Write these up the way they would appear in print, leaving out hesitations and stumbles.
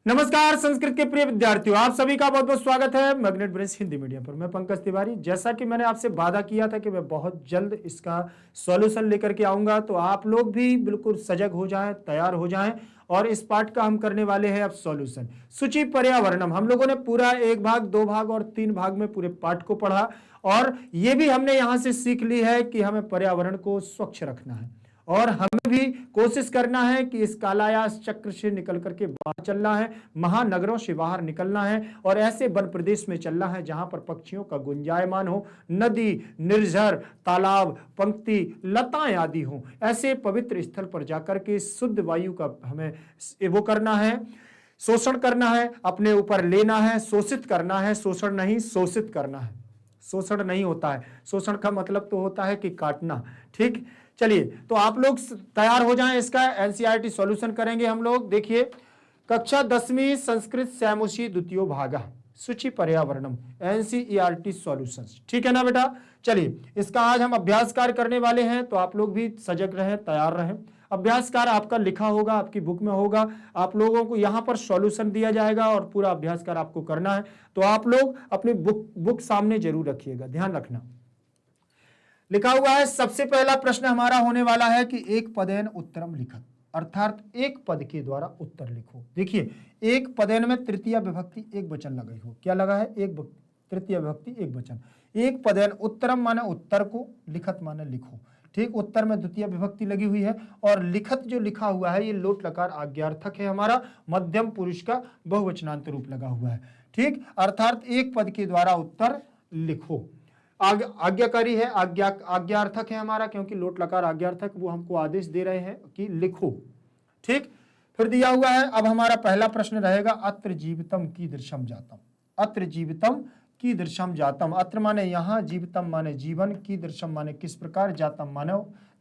नमस्कार संस्कृत के प्रिय विद्यार्थियों, आप सभी का बहुत बहुत स्वागत है मैग्नेट ब्रेन्स हिंदी मीडियम पर। मैं पंकज तिवारी। जैसा कि मैंने आपसे वादा किया था कि मैं बहुत जल्द इसका सॉल्यूशन लेकर के आऊंगा, तो आप लोग भी बिल्कुल सजग हो जाएं, तैयार हो जाएं। और इस पाठ का हम करने वाले हैं अब सॉल्यूशन। सूचि पर्यावरणम हम लोगों ने पूरा 1 भाग, 2 भाग और 3 भाग में पूरे पाठ को पढ़ा, और ये भी हमने यहां से सीख ली है कि हमें पर्यावरण को स्वच्छ रखना है और हमें भी कोशिश करना है कि इस कालायास चक्र से निकल करके बाहर चलना है, महानगरों से बाहर निकलना है और ऐसे वन प्रदेश में चलना है जहां पर पक्षियों का गुंजायमान हो, नदी, निर्झर, तालाब, पंक्ति, लताएं आदि हो। ऐसे पवित्र स्थल पर जाकर के शुद्ध वायु का हमें वो करना है, शोषण करना है, अपने ऊपर लेना है। शोषित करना है, शोषण नहीं, शोषित करना है। शोषण नहीं होता है, शोषण का मतलब तो होता है कि काटना। ठीक, चलिए तो आप लोग तैयार हो जाएं। इसका एनसीईआरटी सॉल्यूशन करेंगे हम लोग। देखिए, कक्षा 10वीं संस्कृत सैमुषी द्वितीय भागा सूचि पर्यावरणम एनसीईआरटी सॉल्यूशंस। ठीक है ना बेटा। चलिए, इसका आज हम अभ्यास कार्य करने वाले हैं, तो आप लोग भी सजग रहें, तैयार रहें। अभ्यास कार्य आपका लिखा होगा, आपकी बुक में होगा। आप लोगों को यहां पर सॉल्यूशन दिया जाएगा और पूरा अभ्यास कार्य आपको करना है। तो आप लोग अपनी बुक सामने जरूर रखिएगा, ध्यान रखना। लिखा हुआ है, सबसे पहला प्रश्न हमारा होने वाला है कि एक पदेन उत्तरम लिखत, अर्थात एक पद के द्वारा उत्तर लिखो। देखिए, एक पदेन में तृतीय विभक्ति एक वचन लगी हो। क्या लगा है? एक तृतीय विभक्ति एक वचन। एक पदेन उत्तरम माने उत्तर को, लिखत माने लिखो। ठीक, उत्तर में द्वितीय विभक्ति लगी हुई है और लिखत जो लिखा हुआ है ये लोट लकार आज्ञार्थक है, हमारा मध्यम पुरुष का बहुवचनांत रूप लगा हुआ है। ठीक, अर्थात एक पद के द्वारा उत्तर लिखो। आज्ञाकारी है, आज्ञार्थक है हमारा, क्योंकि लोट लकार आज्ञार्थक, वो हमको आदेश दे रहे हैं कि लिखो। ठीक, फिर दिया हुआ है, अब हमारा पहला प्रश्न रहेगा, अत्र जीवितम कीदृशम जातम। अत्र जीवितम कीदृशम जातम। अत्र माने यहाँ, जीवितम माने जीवन, कीदृशम माने किस प्रकार, जातम माने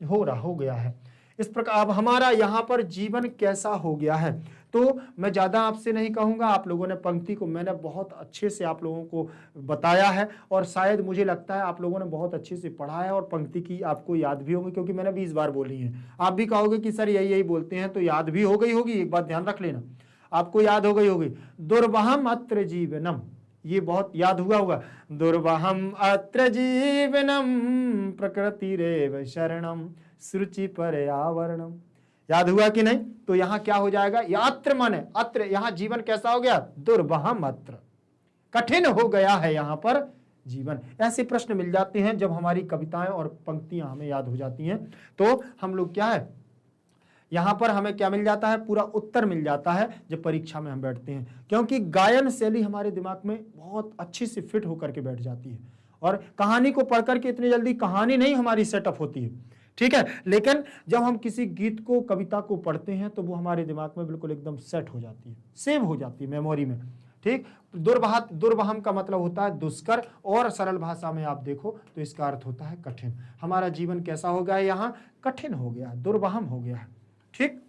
हो गया है इस प्रकार। अब हमारा यहाँ पर जीवन कैसा हो गया है, तो मैं ज़्यादा आपसे नहीं कहूँगा। आप लोगों ने पंक्ति को मैंने बहुत अच्छे से आप लोगों को बताया है और शायद मुझे लगता है आप लोगों ने बहुत अच्छे से पढ़ा है और पंक्ति की आपको याद भी होगी, क्योंकि मैंने 20 बार बोली है। आप भी कहोगे कि सर यही बोलते हैं, तो याद भी हो गई होगी। एक बात ध्यान रख लेना, आपको याद हो गई होगी। दुर्वहम अत्र जीवनम, ये बहुत याद हुआ होगा। दुर्वहम अत्र जीवनम प्रकृतिरेव शरणम सुरुचि पर्यावरणम। याद हुआ कि नहीं? तो यहां क्या हो जाएगा, यात्र माने अत्र, यहां जीवन कैसा हो गया, दुर्वहम अत्र, कठिन हो गया है यहां पर जीवन। ऐसे प्रश्न मिल जाते हैं जब हमारी कविताएं और पंक्तियां हमें याद हो जाती हैं, तो हम लोग क्या है, यहां पर हमें क्या मिल जाता है, पूरा उत्तर मिल जाता है जब परीक्षा में हम बैठते हैं, क्योंकि गायन शैली हमारे दिमाग में बहुत अच्छी से फिट होकर के बैठ जाती है। और कहानी को पढ़कर के इतनी जल्दी कहानी नहीं हमारी सेटअप होती है, ठीक है, लेकिन जब हम किसी गीत को, कविता को पढ़ते हैं तो वो हमारे दिमाग में बिल्कुल एकदम सेट हो जाती है, सेव हो जाती है मेमोरी में। ठीक, दुर्वहम का मतलब होता है दुष्कर, और सरल भाषा में आप देखो तो इसका अर्थ होता है कठिन। हमारा जीवन कैसा हो गया है, यहाँ कठिन हो गया, दुर्वहम हो गया है। ठीक,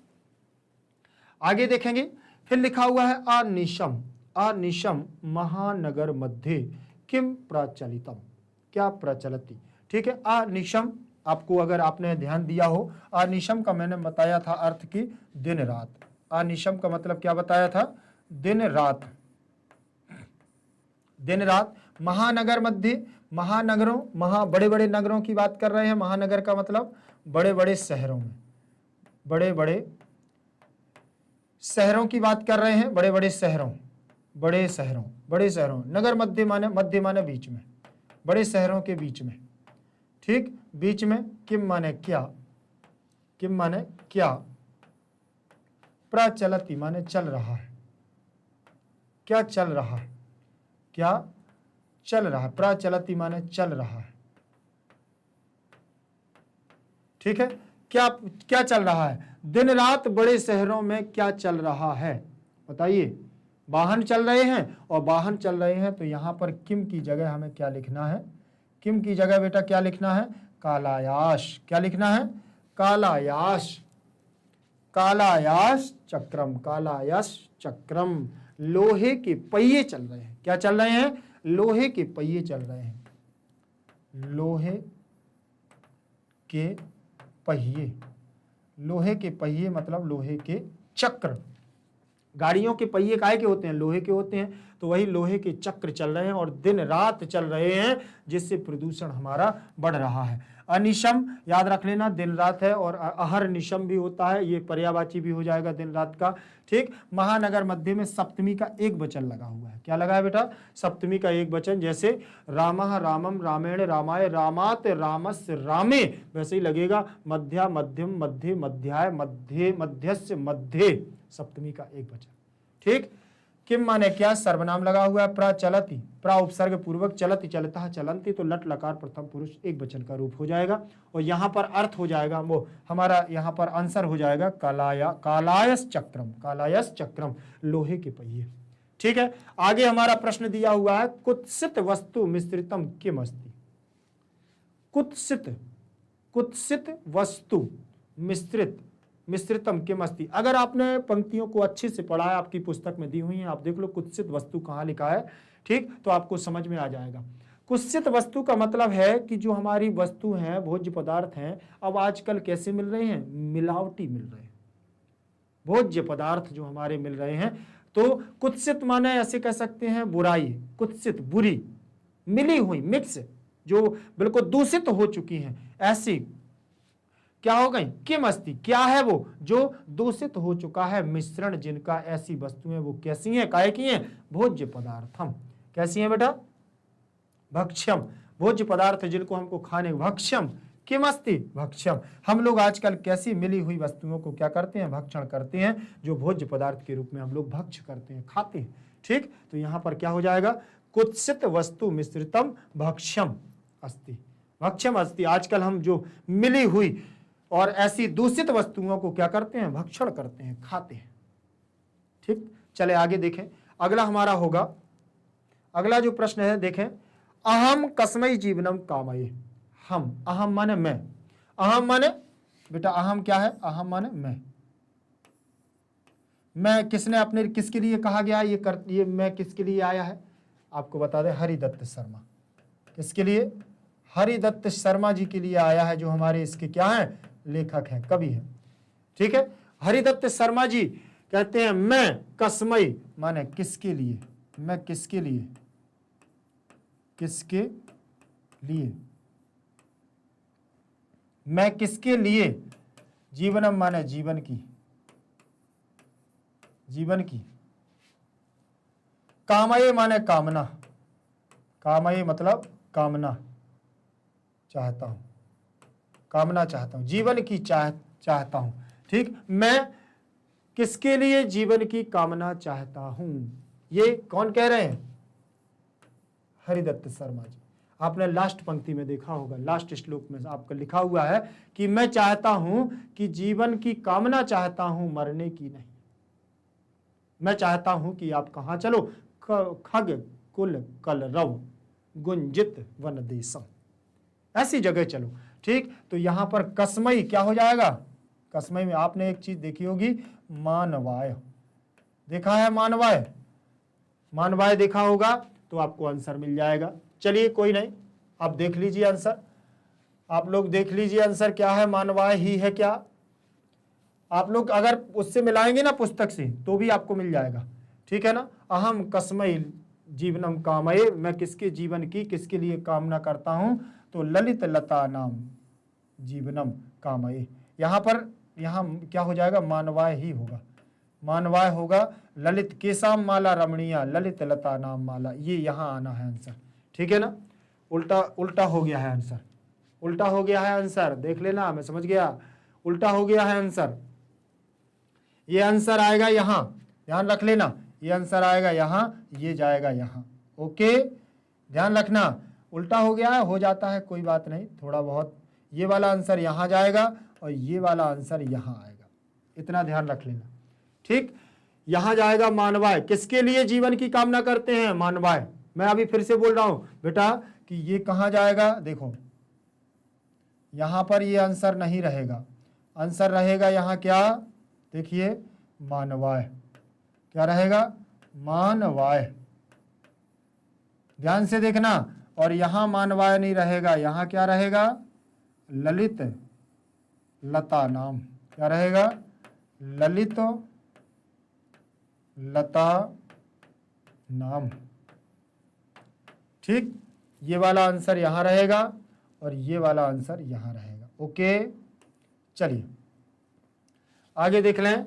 आगे देखेंगे, फिर लिखा हुआ है, अनिशम, अनिशम महानगर मध्य किम प्रचलितम, क्या प्रचलती। ठीक है, अनिशम, आपको अगर आपने ध्यान दिया हो, अनिशम का मैंने बताया था अर्थ की दिन रात। अनिशम का मतलब क्या बताया था, दिन रात, दिन रात। महानगर मध्य, महानगरों, बड़े बड़े नगरों की बात कर रहे हैं। महानगर का मतलब बड़े बड़े शहरों में, बड़े बड़े शहरों की बात कर रहे हैं, बड़े बड़े शहरों, बड़े शहरों, बड़े शहरों। नगर मध्य माने बीच में, बड़े शहरों के बीच में। ठीक, बीच में। किम माने क्या, किम माने क्या, प्रचलति माने चल रहा है, क्या चल रहा है, क्या चल रहा है, प्रचलति माने चल रहा है। ठीक है, क्या क्या चल रहा है, दिन रात बड़े शहरों में क्या चल रहा है, बताइए। वाहन चल रहे हैं, और वाहन चल रहे हैं तो यहां पर किम की जगह हमें क्या लिखना है, किम की जगह बेटा क्या लिखना है, कालायास। क्या लिखना है, कालायास, कालायास चक्रम, कालायास चक्रम। लोहे के पहिए चल रहे हैं, क्या चल रहे हैं, लोहे के पहिए चल रहे हैं, लोहे के पहिए, लोहे के पहिए मतलब लोहे के चक्र, गाड़ियों के पहिए काहे के होते हैं? लोहे के होते हैं। तो वही लोहे के चक्र चल रहे हैं और दिन रात चल रहे हैं, जिससे प्रदूषण हमारा बढ़ रहा है। अनिशम याद रख लेना, दिन रात है, और अहर निशम भी होता है, ये पर्यायवाची भी हो जाएगा दिन रात का। ठीक। महानगर मध्य में सप्तमी का एक वचन लगा हुआ है। क्या लगा है बेटा? सप्तमी का एक वचन। जैसे रामः रामम रामेण रामाय रामात रामस्य रामे, वैसे ही लगेगा मध्या मध्यम मध्य मध्याय मध्य मध्यस्य मध्य, सप्तमी का एक वचन। ठीक। किम माने क्या? सर्वनाम लगा हुआ है। प्रचलति, प्रा उपसर्ग पूर्वक, चलति चलता चलंती, तो लट लकार प्रथम पुरुष एक वचन का रूप हो जाएगा। और यहाँ पर अर्थ हो जाएगा, वो हमारा यहाँ पर आंसर हो जाएगा कालायस चक्रम, कालायस चक्रम, लोहे के पहिए। ठीक है। आगे हमारा प्रश्न दिया हुआ है, कुत्सित वस्तु मिश्रितम किम अस्ति। कुत्सित, कुत्सित वस्तु मिश्रितम किम अस्ति। अगर आपने पंक्तियों को अच्छे से पढ़ा है, आपकी पुस्तक में दी हुई है, आप देख लो कुत्सित वस्तु कहाँ लिखा है। ठीक। तो आपको समझ में आ जाएगा। कुत्सित वस्तु का मतलब है कि जो हमारी वस्तु हैं, भोज्य पदार्थ हैं, अब आजकल कैसे मिल रहे हैं? मिलावटी मिल रहे हैं। भोज्य पदार्थ जो हमारे मिल रहे हैं, तो कुत्सित माने ऐसे कह सकते हैं बुराई, कुत्सित बुरी, मिली हुई, मिक्स, जो बिल्कुल दूषित हो चुकी हैं, ऐसी क्या हो गई? किम अस्ति, क्या है वो? जो दूषित हो चुका है, मिश्रण जिनका, ऐसी वस्तुएं वो कैसी हैं? काहे की हैं? भोज्य पदार्थम। कैसी हैं बेटा? भक्ष्यम, भोज्य पदार्थ जिनको हमको खाने, भक्ष्यम किम अस्ति, भक्ष्यम। हम लोग आजकल कैसी मिली हुई वस्तुओं को क्या करते हैं? भक्षण करते हैं, जो भोज्य पदार्थ के रूप में हम लोग भक्ष्य करते हैं, खाते हैं। ठीक। तो यहां पर क्या हो जाएगा? कुत्सित वस्तु मिश्रितम भक्ष्यम अस्ति, भक्ष्यम अस्ति। आजकल हम जो मिली हुई और ऐसी दूषित वस्तुओं को क्या करते हैं? भक्षण करते हैं, खाते हैं। ठीक। चले आगे देखें, अगला हमारा होगा, अगला जो प्रश्न है देखें, अहम कस्मै जीवनम कामये। हम, अहम माने मैं, अहम माने बेटा, अहम क्या है? अहम माने मैं किसने अपने, किसके लिए कहा गया ये मैं किसके लिए आया है? आपको बता दें, हरिदत्त शर्मा। किसके लिए? हरिदत्त शर्मा जी के लिए आया है, जो हमारे इसके क्या हैं? लेखक हैं, कवि हैं। ठीक है। हरिदत्त शर्मा जी कहते हैं, मैं कस्मै माने किसके लिए, मैं किसके लिए, किसके लिए, मैं किसके लिए, जीवनम माने जीवन की, जीवन की, कामये माने कामना, कामये मतलब कामना चाहता हूं, कामना चाहता हूं, जीवन की चाहता हूं। ठीक। मैं किसके लिए जीवन की कामना चाहता हूं? ये कौन कह रहे हैं? हरिदत्त शर्मा जी। आपने लास्ट पंक्ति में देखा होगा, लास्ट श्लोक में आपका लिखा हुआ है कि मैं चाहता हूं कि जीवन की कामना चाहता हूं, मरने की नहीं। मैं चाहता हूं कि आप कहां चलो? खग कुल कलरव गुंजित वन देशम, ऐसी जगह चलो। ठीक। तो यहां पर कस्मै क्या हो जाएगा? कस्मै में आपने एक चीज देखी होगी, मानवाय, देखा है? मानवाय, मानवाय देखा होगा तो आपको आंसर मिल जाएगा। चलिए कोई नहीं, आप देख लीजिए आंसर, आप लोग देख लीजिए आंसर क्या है? मानवाय ही है क्या? आप लोग अगर उससे मिलाएंगे ना पुस्तक से, तो भी आपको मिल जाएगा। ठीक है ना। अहम कस्मै जीवनम कामये, मैं किसके जीवन की, किसके लिए कामना करता हूं? तो ललित लता नाम जीवनम कामये। यहां पर, यहां क्या हो जाएगा? मानवाय ही होगा, मानवाय होगा। ललित केसाम माला रमणीया ललित लता नाम माला, ये यहां आना है आंसर। ठीक है ना। उल्टा उल्टा हो गया है आंसर, उल्टा हो गया है आंसर, देख लेना, मैं समझ गया, उल्टा हो गया है आंसर। ये आंसर आएगा यहां, ध्यान रख लेना, ये आंसर आएगा यहां, ये जाएगा यहां। ओके, ध्यान रखना, उल्टा हो गया है, हो जाता है, कोई बात नहीं, थोड़ा बहुत। ये वाला आंसर यहां जाएगा और ये वाला आंसर यहां आएगा, इतना ध्यान रख लेना। ठीक। यहां जाएगा मानवाय, किसके लिए जीवन की कामना करते हैं? मानवाय। मैं अभी फिर से बोल रहा हूं बेटा कि ये कहां जाएगा? देखो यहां पर ये आंसर नहीं रहेगा, आंसर रहेगा यहां क्या? देखिए मानवाय, क्या रहेगा? मानवाय, ध्यान से देखना। और यहां मानवाय नहीं रहेगा, यहां क्या रहेगा? ललित लता नाम, क्या रहेगा? ललित लता नाम। ठीक, ये वाला आंसर यहां रहेगा और ये वाला आंसर यहां रहेगा। ओके, चलिए आगे देख लें।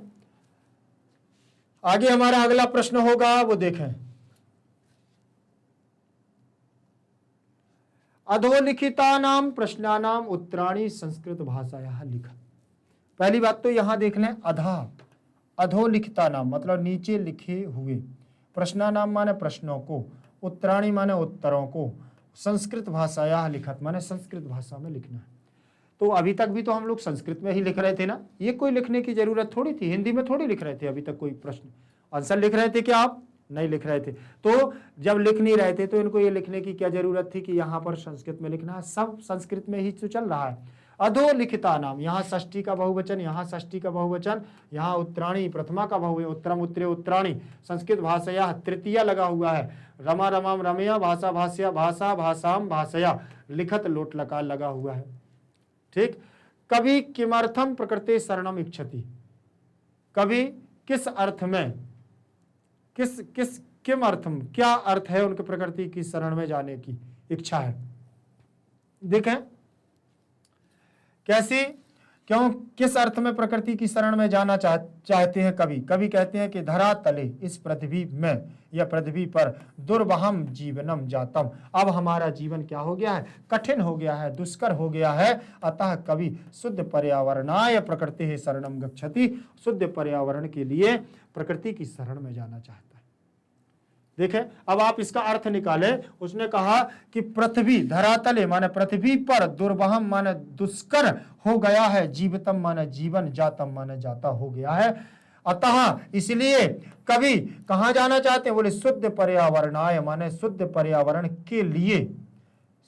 आगे हमारा अगला प्रश्न होगा, वो देखें। अधोलिखितानाम प्रश्नानाम उत्तराणि संस्कृत भाषायाः लिखा। पहली बात तो यहां देख लें, अधोलिखितानाम मतलब नीचे लिखे हुए, प्रश्नानाम माने प्रश्नों को, उत्तराणि माने उत्तरों को, संस्कृत भाषायाः लिखत माने संस्कृत भाषा में लिखना है। तो अभी तक भी तो हम लोग संस्कृत में ही लिख रहे थे ना, ये कोई लिखने की जरूरत थोड़ी थी, हिंदी में थोड़ी लिख रहे थे अभी तक। कोई प्रश्न आंसर लिख रहे थे क्या आप? नहीं लिख रहे थे। तो जब लिख नहीं रहे थे तो इनको ये लिखने की क्या जरूरत थी कि यहाँ पर संस्कृत में लिखना है? सब संस्कृत में ही तो चल रहा है। अधोलिखिता नाम, यहाँ षष्ठी का बहुवचन, यहाँ षष्ठी का बहुवचन, यहाँ उत्तराणी प्रथमा का बहुवचन, उत्तरम उत्तरे उत्तराणी, संस्कृत भाषया तृतीया लगा हुआ है, रमा रमाम रमया, भाषा भाष्या भाषा भाषाम भाषया, लिखत लोट लकार लगा हुआ है। ठीक, कभी किमर्थम प्रकृति शरणम इच्छति, कभी किस अर्थ में, किम अर्थम, क्या अर्थ है उनके प्रकृति की शरण में जाने की इच्छा है। देखें कैसी, क्यों, किस अर्थ में प्रकृति की शरण में जाना चाहते हैं। कभी कभी कहते हैं कि धरा तले, इस पृथ्वी में या पृथ्वी पर, दुर्वहम जीवनम जातम, अब हमारा जीवन क्या हो गया है? कठिन हो गया है, दुष्कर हो गया है। अतः कभी शुद्ध पर्यावरणाय प्रकृति शरणम गच्छति, शुद्ध पर्यावरण के लिए प्रकृति की शरण में जाना चाहता है। देखें, अब आप इसका अर्थ निकालें। उसने कहा कि पृथ्वी, धरातले माने पृथ्वी पर, दुर्वहम माने दुष्कर हो गया है, जीवतम माने जीवन, जातम माने जाता हो गया है। अतः इसलिए कभी कहां जाना चाहते हैं? बोले शुद्ध पर्यावरणाय माने शुद्ध पर्यावरण के लिए,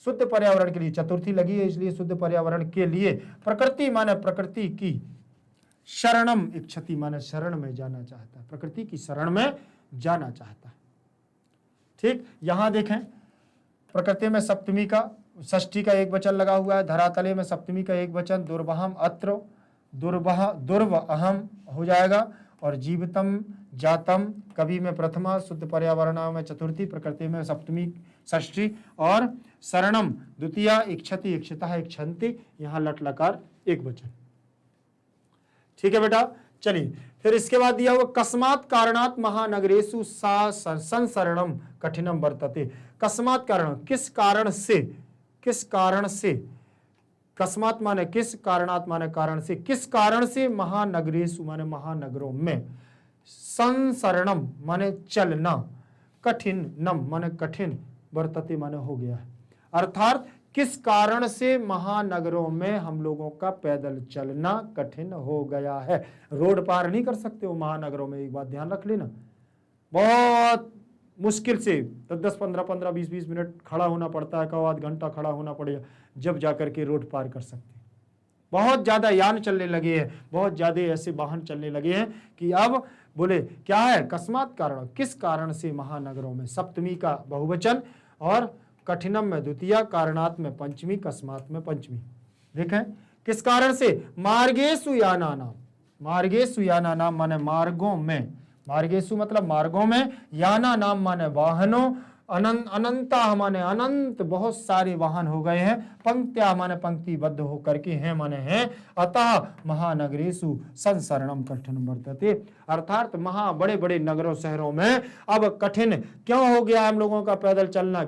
शुद्ध पर्यावरण के लिए, चतुर्थी लगी है इसलिए शुद्ध पर्यावरण के लिए, प्रकृति माने प्रकृति की, शरणम इच्छति माने शरण में जाना चाहता है, प्रकृति की शरण में जाना चाहता है। ठीक, यहां देखें, प्रकृति में सप्तमी का, षष्ठी का एक वचन लगा हुआ है, धरातले में सप्तमी का एक वचन, दुर्वहम अत्र, दुर्व अहम हो जाएगा, और जीवतम जातम कवि में प्रथमा, शुद्ध पर्यावरण में चतुर्थी, प्रकृति में सप्तमी षष्ठी, और शरणम द्वितीया, इच्छति इक्षिता इक्षन्ति, यहां लट लकार एक वचन। ठीक है बेटा, चलिए फिर इसके बाद दिया हुआ, कस्मात् कारणात् महानगरेषु सा संसरणम कठिनम वर्तते। कस्मात् कारण, किस कारण से, किस कारण से, कस्मात् माने किस, कारणात् माने कारण से, किस कारण से, महानगरेषु माने महानगरों में, संसरणम माने चलना, कठिनम माने कठिन, वर्तते माने हो गया है। अर्थात किस कारण से महानगरों में हम लोगों का पैदल चलना कठिन हो गया है। रोड पार नहीं कर सकते हो महानगरों में, एक बात ध्यान रख लेना। बहुत मुश्किल से 10-15 मिनट खड़ा होना पड़ता है, कभी आध घंटा खड़ा होना पड़ेगा, जब जाकर के रोड पार कर सकते हैं। बहुत ज्यादा यान चलने लगे हैं, बहुत ज्यादा ऐसे वाहन चलने लगे हैं कि अब बोले क्या है, कस्मात् कारण, किस कारण से महानगरों में, सप्तमी का बहुवचन, और कठिनम में द्वितीया, कारणात् में पंचमी, कस्मात् में पंचमी। देखें किस कारण से, मार्गेषु यानानाम, मार्गेषु यानानाम माने मार्गों में, मार्गेषु मतलब मार्गों में, याना नाम माने वाहनों, अनंता माने अनंत, बहुत सारे वाहन हो गए हैं, पंक्त्या माने पंक्तिबद्ध होकर के हैं माने हैं। अतः महानगरेषु संसरणम कठिन वर्तते, अर्थात बड़े बड़े नगरों शहरों में अब कठिन क्यों हो गया हम लोगों का पैदल चलना?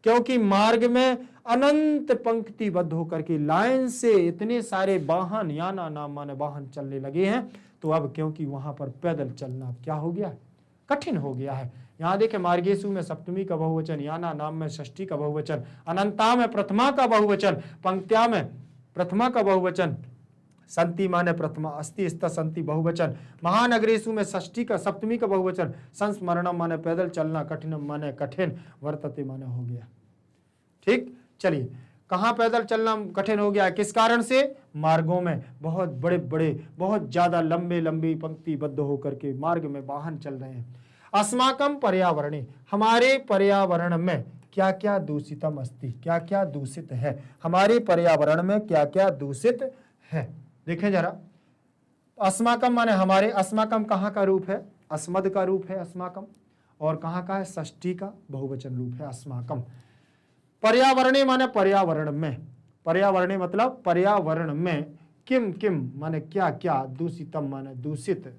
क्योंकि मार्ग में अनंत पंक्तिबद्ध होकर के लाइन से इतने सारे वाहन, याना नाम माने वाहन चलने लगे हैं। तो अब क्योंकि वहां पर पैदल चलना क्या हो गया, कठिन हो गया है। यहाँ देखें, मार्गेषु में सप्तमी का बहुवचन, याना नाम में षष्ठी का बहुवचन, अनंता में प्रथमा का बहुवचन, पंक्त्या में प्रथमा का बहुवचन, संति माने प्रथमा, अस्ति स्थ संति बहुवचन, महानगरेषु में षष्ठी का सप्तमी का बहुवचन, संस्मरणम माने पैदल चलना, कठिनम माने कठिन, वर्तते माने हो गया। ठीक, चलिए कहाँ पैदल चलना कठिन हो गया, किस कारण से? मार्गों में बहुत बड़े बड़े, बहुत ज्यादा लंबे लंबी पंक्तिबद्ध होकर के मार्ग में वाहन चल रहे हैं। अस्माकम पर्यावरणे, हमारे पर्यावरण में क्या क्या दूषितम अस्ति, क्या क्या दूषित है, हमारे पर्यावरण में क्या क्या दूषित है। देखें जरा, अस्माकम माने हमारे, अस्माकम कहाँ का रूप है? अस्मद का रूप है अस्माकम, और कहाँ का है, षष्ठी का बहुवचन रूप है अस्माकम। पर्यावरणे माने पर्यावरण में, पर्यावरणे मतलब पर्यावरण में, किम किम माने क्या क्या, दूषितम माने दूषित,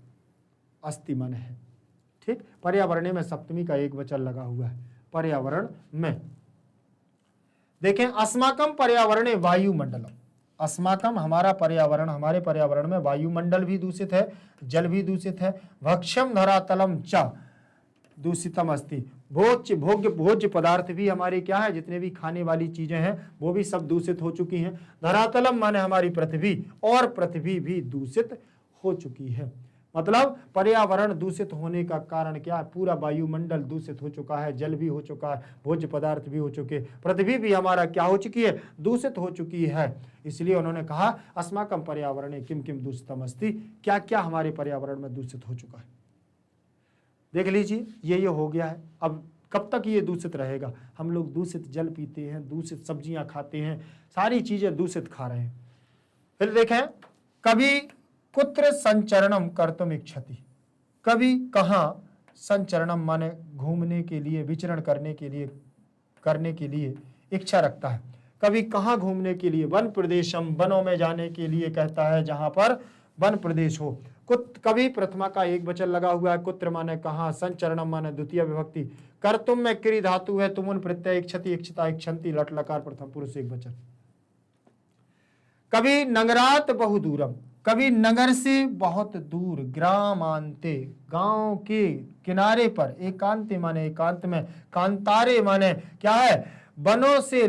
अस्ति माने है। ठीक, पर्यावरणे में सप्तमी का एक वचन लगा हुआ है, पर्यावरण में। देखें, अस्माकम पर्यावरणे वायुमंडलम, अस्माकम हमारा पर्यावरण, हमारे पर्यावरण में वायुमंडल भी दूषित है, जल भी दूषित है, भक्ष्यम धरातलम च दूषितम अस्ति, भोज्य पदार्थ भी हमारे क्या है, जितने भी खाने वाली चीजें हैं वो भी सब दूषित हो चुकी हैं। धरातलम माने हमारी पृथ्वी, और पृथ्वी भी दूषित हो चुकी है। मतलब पर्यावरण दूषित होने का कारण क्या है, पूरा वायुमंडल दूषित हो चुका है, जल भी हो चुका है, भोज्य पदार्थ भी हो चुके, पृथ्वी भी हमारा क्या हो चुकी है, दूषित हो चुकी है। इसलिए उन्होंने कहा अस्माकम पर्यावरणे किम किम दूषितम अस्ति, क्या क्या हमारे पर्यावरण में दूषित हो चुका है। देख लीजिए, ये हो गया है। अब कब तक ये दूषित रहेगा, हम लोग दूषित जल पीते हैं, दूषित सब्जियां खाते हैं, सारी चीजें दूषित खा रहे हैं। फिर देखें, कभी कुत्र संचरणम कर्तुम इच्छति, कभी कहाँ, संचरणम माने घूमने के लिए, विचरण करने के लिए इच्छा रखता है। कभी कहाँ घूमने के लिए, वन प्रदेशम, वनों में जाने के लिए कहता है जहां पर वन प्रदेश हो। कभी प्रथमा का एक वचन लगा हुआ है, कुत्र माने कहाँ, संचरणम माने द्वितीय विभक्ति, कर्तुम में क्री धातु है, तुमुन प्रत्यय, इच्छति इच्छता इच्छन्ति लट लकार प्रथम पुरुष एक वचन। कभी नगरात बहुदूरम, कभी नगर से बहुत दूर, ग्रामांते गांव के किनारे पर, एकांते माने एकांत में, कांतारे माने क्या है, वनों से,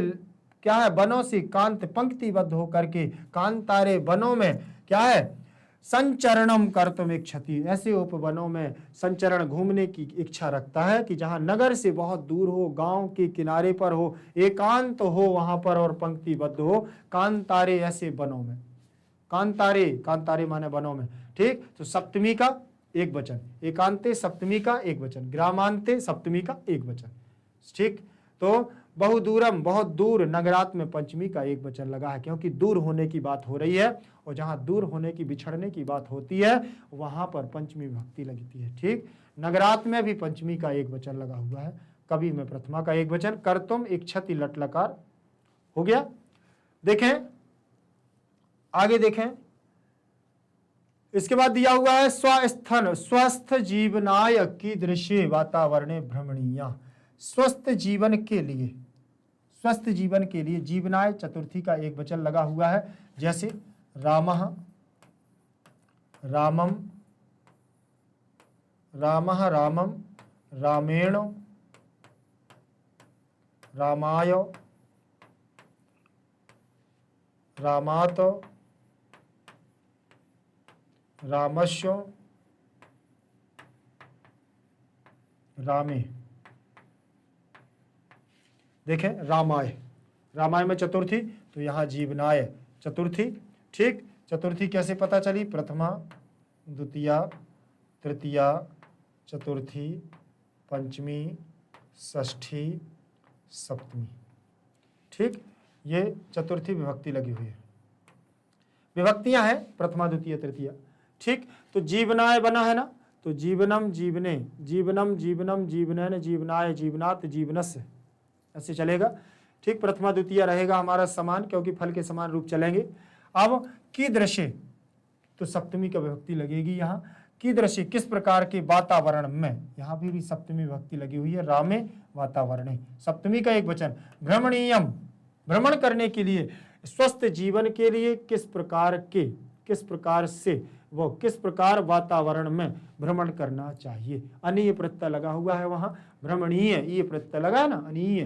क्या है, वनों से कांत पंक्तिबद्ध होकर के, कांतारे वनों में क्या है, संचरणम कर्तुम इच्छति, ऐसे उपवनों में संचरण घूमने की इच्छा रखता है कि जहां नगर से बहुत दूर हो, गांव के किनारे पर हो, एकांत हो वहां पर और पंक्तिबद्ध हो, कांतारे ऐसे वनों में। कांतारे, कांतारे माने वनों में। ठीक, तो सप्तमी का एक वचन, एकांते सप्तमी का एक वचन, ग्रामांते सप्तमी का एक वचन। ठीक, तो बहुदूरम बहुत दूर, नगरात में पंचमी का एक वचन लगा है, क्योंकि दूर होने की बात हो रही है, और जहां दूर होने की, बिछड़ने की बात होती है वहां पर पंचमी विभक्ति लगती है। ठीक, नगरात में भी पंचमी का एक वचन लगा हुआ है, कवि में प्रथमा का एक वचन, कर्तुम इच्छति लट लकार हो गया। देखें आगे, देखें इसके बाद दिया हुआ है स्वस्थन, स्वस्थ जीवनाय कीदृशे वातावरणे भ्रमणीया, स्वस्थ जीवन के लिए, स्वस्थ जीवन के लिए, जीवनाय चतुर्थी का एक वचन लगा हुआ है, जैसे रामः, रामम, रामः रामम, रामेण, रामाय, रामात, रामस्य, रामे। देखें, रामाय, रामाय में चतुर्थी, तो यहाँ जीवनाय चतुर्थी। ठीक, चतुर्थी कैसे पता चली, प्रथमा, द्वितीया, तृतीया, चतुर्थी, पंचमी, षष्ठी, सप्तमी। ठीक, ये चतुर्थी विभक्ति लगी हुई है, विभक्तियां हैं प्रथमा द्वितीय तृतीया। ठीक, तो जीवनाय बना है ना, तो जीवनम जीवने, जीवनम जीवनम जीवनैन जीवनाय जीवनात् जीवनस्य, ऐसे चलेगा। ठीक, प्रथमा द्वितीय रहेगा हमारा समान, क्योंकि फल के समान रूप चलेंगे। अब कीदृशे, तो सप्तमी का विभक्ति लगेगी यहाँ, कीदृशे किस प्रकार के, वातावरण में, यहाँ भी सप्तमी विभक्ति लगी हुई है, रामे वातावरणे, सप्तमी का एक वचन। भ्रमणीयम, भ्रमण करने के लिए, स्वस्थ जीवन के लिए किस प्रकार के, किस प्रकार से, वो किस प्रकार वातावरण में भ्रमण करना चाहिए। अनीय प्रत्यय लगा हुआ है वहां, भ्रमणीय, ये प्रत्यय लगा है ना, अनीय,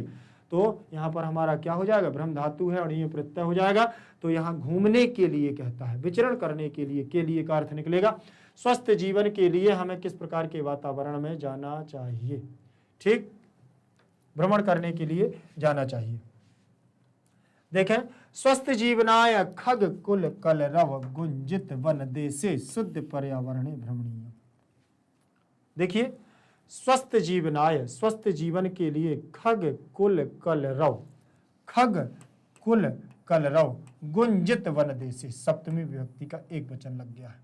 तो यहाँ पर हमारा क्या हो जाएगा, भ्रम धातु है, अनीय प्रत्यय हो जाएगा। तो यहाँ घूमने के लिए कहता है, विचरण करने के लिए का अर्थ निकलेगा। स्वस्थ जीवन के लिए हमें किस प्रकार के वातावरण में जाना चाहिए। ठीक, भ्रमण करने के लिए जाना चाहिए। देखें, स्वस्थ जीवनाय खग कुल कलरव गुंजित वन देशे शुद्ध पर्यावरणे भ्रमणीय। देखिए, स्वस्थ जीवनाय, स्वस्थ जीवन के लिए, खग कुल कलरव, खग कुल कलरव गुंजित वन देशे, सप्तमी विभक्ति का एक वचन लग गया है।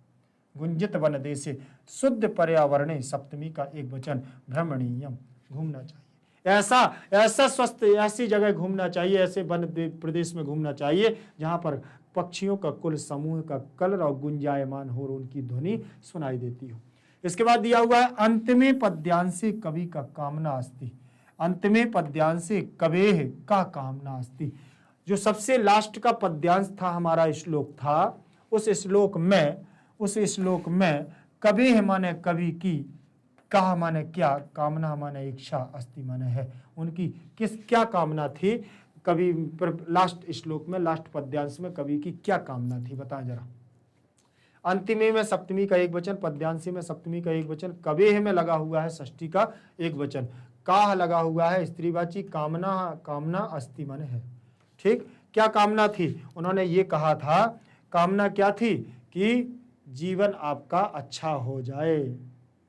गुंजित वन देशे शुद्ध पर्यावरणे सप्तमी का एक वचन भ्रमणीयम, घूमना चाहिए। ऐसा ऐसा स्वस्थ ऐसी जगह घूमना चाहिए, ऐसे वन प्रदेश में घूमना चाहिए जहां पर पक्षियों का कुल समूह का कलर और गुंजायमान हो और उनकी ध्वनि सुनाई देती हो। इसके बाद दिया हुआ है अंतमे पद्यांशे कवि का कामना अस्ति, अंतमे पद्यांशे कवेह का कामना अस्ति। जो सबसे लास्ट का पद्यांश था हमारा श्लोक था, उस श्लोक में कवेह माने कवि की, कहा माने क्या, कामना माने इच्छा, अस्ति माने है, उनकी किस क्या कामना थी कवि पर। लास्ट श्लोक में लास्ट पद्यांश में कवि की क्या कामना थी बता जरा। अंतिमे में सप्तमी का एक वचन, पद्यांशी में सप्तमी का एक वचन, कवेह में लगा हुआ है षष्ठी का एक वचन, काह लगा हुआ है स्त्रीवाची, कामना कामना अस्ति मन है। ठीक, क्या कामना थी? उन्होंने ये कहा था, कामना क्या थी कि जीवन आपका अच्छा हो जाए,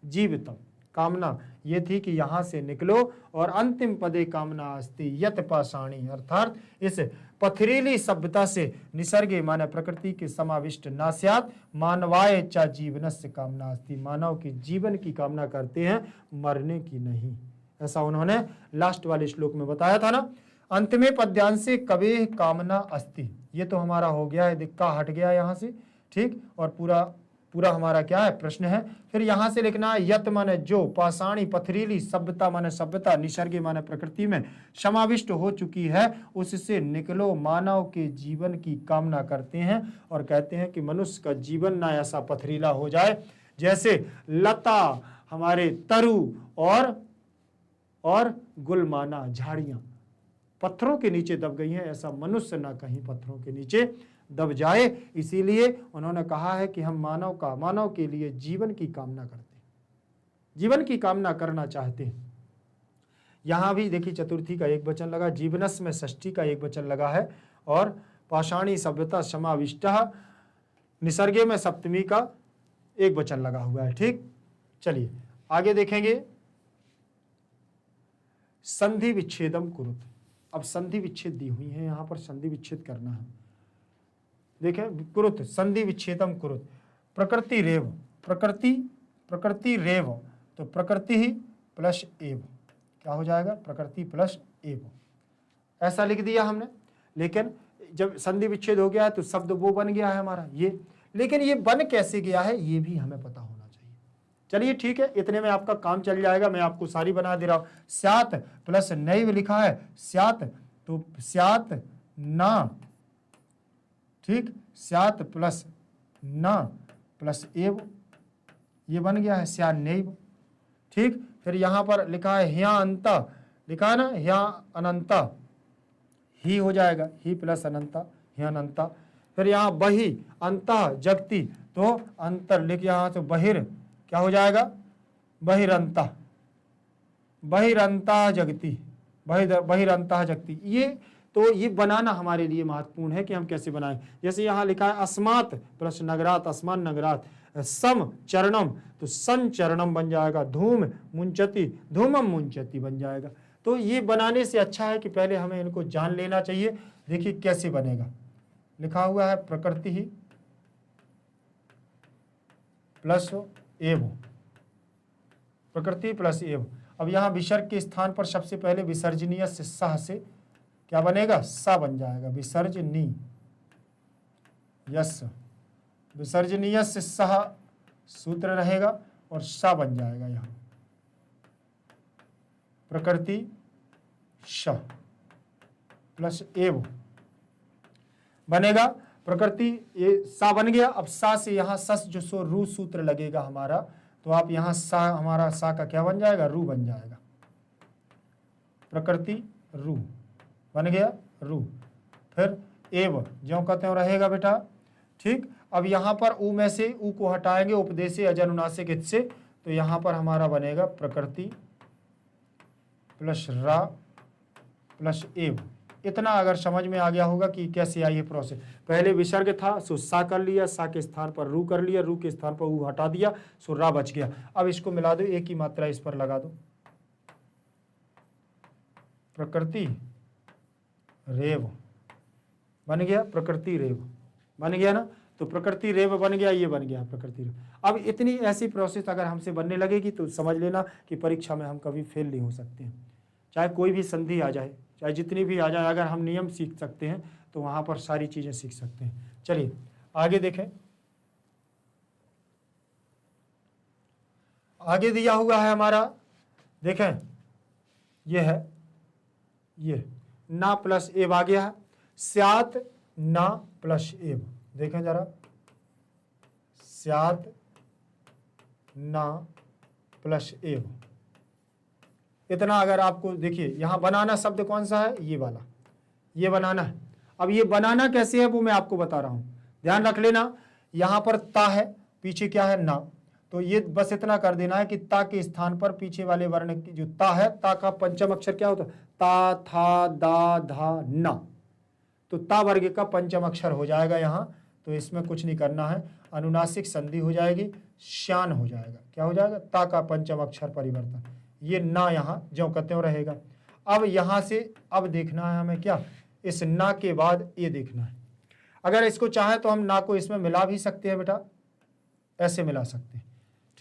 जीवितम, कामना ये थी कि यहाँ से निकलो। और अंतिम पदे कामना अस्ति यत पाषाणी, अर्थात इस पथरीली सभ्यता से निसर्गे माने प्रकृति के समाविष्ट नास्यात मानवाय चा जीवनस्य कामना अस्ति, मानव के जीवन की कामना करते हैं, मरने की नहीं। ऐसा उन्होंने लास्ट वाले श्लोक में बताया था ना। अंत में पद्यांशे कवेह कामना अस्ति, ये तो हमारा हो गया है, दिक्का हट गया यहाँ से। ठीक, और पूरा हमारा क्या है प्रश्न है। फिर यहाँ से लिखना है यत माने जो, पाषाणी पथरीली, सभ्यता माने सभ्यता, निसर्ग माने प्रकृति में समाविष्ट हो चुकी है, उससे निकलो, मानव के जीवन की कामना करते हैं और कहते हैं कि मनुष्य का जीवन ना ऐसा पथरीला हो जाए जैसे लता हमारे तरु और गुलमाना झाड़ियां पत्थरों के नीचे दब गई हैं, ऐसा मनुष्य ना कहीं पत्थरों के नीचे दब जाए। इसीलिए उन्होंने कहा है कि हम मानव के लिए जीवन की कामना करते हैं, जीवन की कामना करना चाहते हैं। यहां भी देखिए चतुर्थी का एक वचन लगा, जीवनस में षष्ठी का एक वचन लगा है, और पाषाणी सभ्यता समाविष्टः निसर्गे में सप्तमी का एक वचन लगा हुआ है। ठीक, चलिए आगे देखेंगे। संधि विच्छेदम कुरुत, अब संधि विच्छेद दी हुई है, यहां पर संधि विच्छेद करना है। देखें, कुरुत संधि विच्छेदम कुरुत, प्रकृति रेव, प्रकृति रेव, तो प्रकृति ही प्लस एव, क्या हो जाएगा? प्रकृति प्लस एव, ऐसा लिख दिया हमने। लेकिन जब संधि विच्छेद हो गया है तो शब्द वो बन गया है हमारा ये, लेकिन ये बन कैसे गया है ये भी हमें पता होना चाहिए। चलिए ठीक है, इतने में आपका काम चल जाएगा, मैं आपको सारी बना दे रहा हूं। स्यात प्लस नैव लिखा है, स्यात तो स्यात ना, ठीक, स्यात प्लस ना प्लस एव, ये बन गया है स्या नैव। ठीक, फिर यहां पर लिखा है ह्या अंता, लिखा है ना ह्या अनंता, ही हो जाएगा, ही प्लस अनंता, ह्या अनंता। फिर यहाँ बही अंतः जगती, तो अंतर लिख यहां से बहिर, क्या हो जाएगा? बहिरंता, बहिरंता जगती, बहिरंता जगती। ये बनाना हमारे लिए महत्वपूर्ण है कि हम कैसे बनाएं। जैसे यहाँ लिखा है अस्मात् प्लस नगरात, अस्मान नगरात, सम चरणम तो सन चरणम बन जाएगा, धूम मुंचती धूमम मुंचती बन जाएगा। तो ये बनाने से अच्छा है कि पहले हमें इनको जान लेना चाहिए। देखिए कैसे बनेगा, लिखा हुआ है प्रकृति ही प्लस एव, प्रकृति प्लस एव। अब यहाँ विसर्ग के स्थान पर सबसे पहले विसर्जनीय से सह से क्या बनेगा? सा बन जाएगा, विसर्जनी यस, विसर्जनीय से सह सूत्र रहेगा और सा बन जाएगा यहाँ प्रकृति श प्लस एव बनेगा, प्रकृति ये सा बन गया। अब सा से यहाँ सस जो सो रू सूत्र लगेगा हमारा, तो आप यहाँ सा, हमारा सा का क्या बन जाएगा? रू बन जाएगा, प्रकृति रू बन गया, रू। फिर एव ज्यों का त्यों रहेगा बेटा। ठीक, अब यहाँ पर ऊ में से ऊ को हटाएंगे, उपदेशे अजनुनासिक इत से, तो यहाँ पर हमारा बनेगा प्रकृति प्लस रा प्लस एव। इतना अगर समझ में आ गया होगा कि कैसे आई है प्रोसेस। पहले विसर्ग था सो सा कर लिया, सा के स्थान पर रू कर लिया, रू के स्थान पर ऊ हटा दिया, सो रा बच गया। अब इसको मिला दो, एक ही मात्रा इस पर लगा दो, प्रकृति रेव बन गया, प्रकृति रेव बन गया ना। तो प्रकृति रेव बन गया, ये बन गया प्रकृति रेव। अब इतनी ऐसी प्रोसेस अगर हमसे बनने लगेगी तो समझ लेना कि परीक्षा में हम कभी फेल नहीं हो सकते हैं। चाहे कोई भी संधि आ जाए, चाहे जितनी भी आ जाए, अगर हम नियम सीख सकते हैं तो वहाँ पर सारी चीज़ें सीख सकते हैं। चलिए आगे देखें। आगे दिया हुआ है हमारा, देखें ये है, ये ना प्लस एब आ गया है, स्यात ना प्लस एब। देखें जरा, स्यात ना प्लस एब, इतना अगर आपको देखिए यहां बनाना शब्द कौन सा है, ये वाला, ये बनाना है। अब ये बनाना कैसे है वो मैं आपको बता रहा हूं, ध्यान रख लेना। यहां पर ता है, पीछे क्या है ना, तो ये बस इतना कर देना है कि ता के स्थान पर पीछे वाले वर्ण की जो ता है, ता का पंचम अक्षर क्या होता है, ता था दा धा ना, तो ता वर्ग का पंचम अक्षर हो जाएगा यहाँ। तो इसमें कुछ नहीं करना है, अनुनासिक संधि हो जाएगी, श्यान हो जाएगा, क्या हो जाएगा, ता का पंचम अक्षर परिवर्तन, ये ना यहाँ ज्यों का त्यों रहेगा। अब यहाँ से अब देखना है हमें क्या, इस ना के बाद ये देखना है। अगर इसको चाहे तो हम ना को इसमें मिला भी सकते हैं बेटा, ऐसे मिला सकते हैं,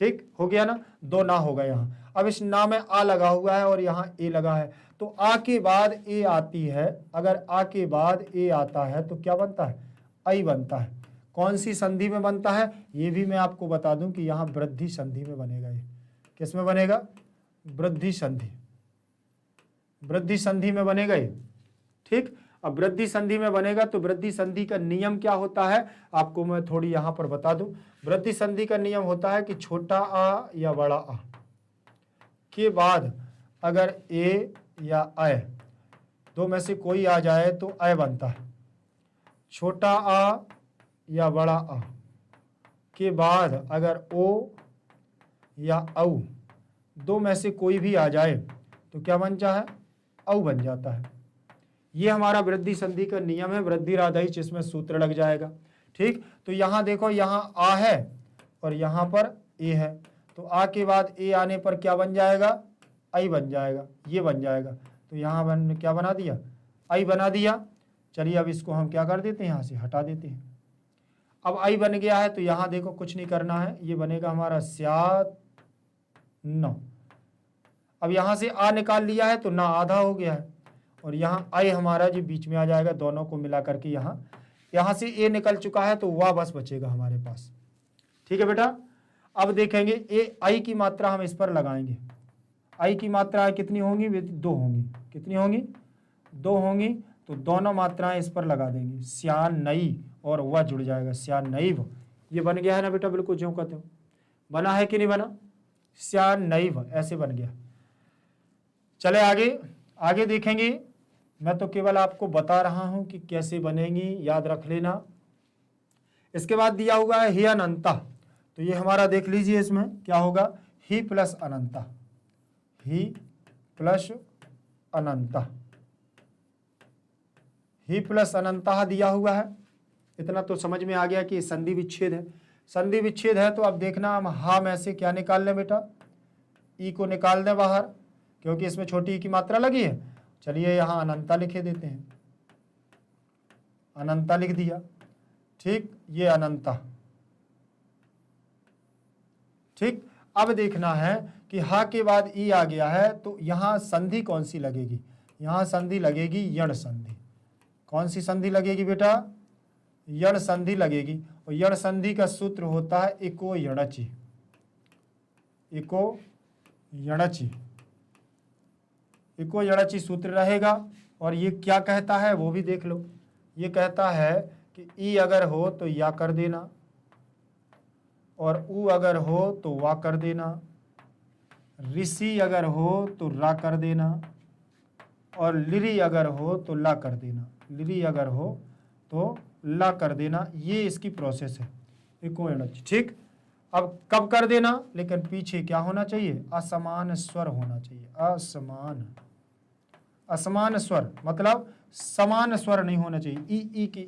ठीक हो गया ना, दो ना होगा यहाँ। अब इस ना में आ लगा हुआ है और यहाँ ए लगा है, तो आ के बाद ए आती है, अगर आ के बाद ए आता है तो क्या बनता है, आई बनता है। कौन सी संधि में बनता है ये भी मैं आपको बता दूं कि यहाँ वृद्धि संधि में बनेगा। ये किस में बनेगा, वृद्धि संधि, वृद्धि संधि में बनेगा ये, ठीक। अब वृद्धि संधि में बनेगा तो वृद्धि संधि का नियम क्या होता है आपको मैं थोड़ी यहां पर बता दूं। वृद्धि संधि का नियम होता है कि छोटा आ या बड़ा आ के बाद अगर ए या अय दो में से कोई आ जाए तो अय बनता है। छोटा आ या बड़ा आ के बाद अगर ओ या औ दो में से कोई भी आ जाए तो क्या बन जाए, औ बन जाता है। ये हमारा वृद्धि संधि का नियम है, वृद्धि राधाइच इसमें सूत्र लग जाएगा, ठीक। तो यहाँ देखो, यहाँ आ है और यहाँ पर ए है, तो आ के बाद ए आने पर क्या बन जाएगा, आई बन जाएगा, ये बन जाएगा। तो यहाँ क्या बना दिया, आई बना दिया। चलिए अब इसको हम क्या कर देते हैं, यहाँ से हटा देते हैं। अब आई बन गया है तो यहाँ देखो कुछ नहीं करना है, ये बनेगा हमारा स्यात न। अब यहाँ से आ निकाल लिया है तो ना आधा हो गया है, और यहाँ आई हमारा जो बीच में आ जाएगा, दोनों को मिला करके यहाँ से ए निकल चुका है तो वाह बस बचेगा हमारे पास, ठीक है बेटा। अब देखेंगे ए आई की मात्रा हम इस पर लगाएंगे। आई की मात्रा कितनी होंगी, दो होंगी, कितनी होंगी, दो होंगी, तो दोनों मात्राएं इस पर लगा देंगे, श्यान नई और वह जुड़ जाएगा, श्यान नईव। ये बन गया है ना बेटा, बिल्कुल ज्यों का त्यों बना है कि नहीं बना, श्यान नईव ऐसे बन गया। चले आगे, आगे देखेंगे। मैं तो केवल आपको बता रहा हूं कि कैसे बनेंगी, याद रख लेना। इसके बाद दिया हुआ है ही अनंता, तो ये हमारा देख लीजिए इसमें क्या होगा, ही प्लस अनंता, ही प्लस अनंता, ही प्लस अनंता दिया हुआ है। इतना तो समझ में आ गया कि संधि विच्छेद है। संधि विच्छेद है तो अब देखना हम हा में से क्या निकाल लें बेटा, ई को निकाल दें बाहर, क्योंकि इसमें छोटी ई की मात्रा लगी है। चलिए यहाँ अनंता लिखे देते हैं, अनंता लिख दिया, ठीक, ये अनंता, ठीक। अब देखना है कि हा के बाद ई आ गया है तो यहाँ संधि कौन सी लगेगी, यहाँ संधि लगेगी यण संधि। कौन सी संधि लगेगी बेटा, यण संधि लगेगी, और यण संधि का सूत्र होता है इको यणचि, इको यणचि, इको यणचि सूत्र रहेगा। और ये क्या कहता है वो भी देख लो, ये कहता है कि ई अगर हो तो या कर देना, और ऊ अगर हो तो वा कर देना, ऋषि अगर हो तो रा कर देना, और लिरी अगर हो तो ला कर देना, लिरी अगर हो तो ला कर देना। ये इसकी प्रोसेस है इको यणचि, ठीक। अब कब कर देना, लेकिन पीछे क्या होना चाहिए, असमान स्वर होना चाहिए, असमान, असमान स्वर मतलब समान स्वर नहीं होना चाहिए।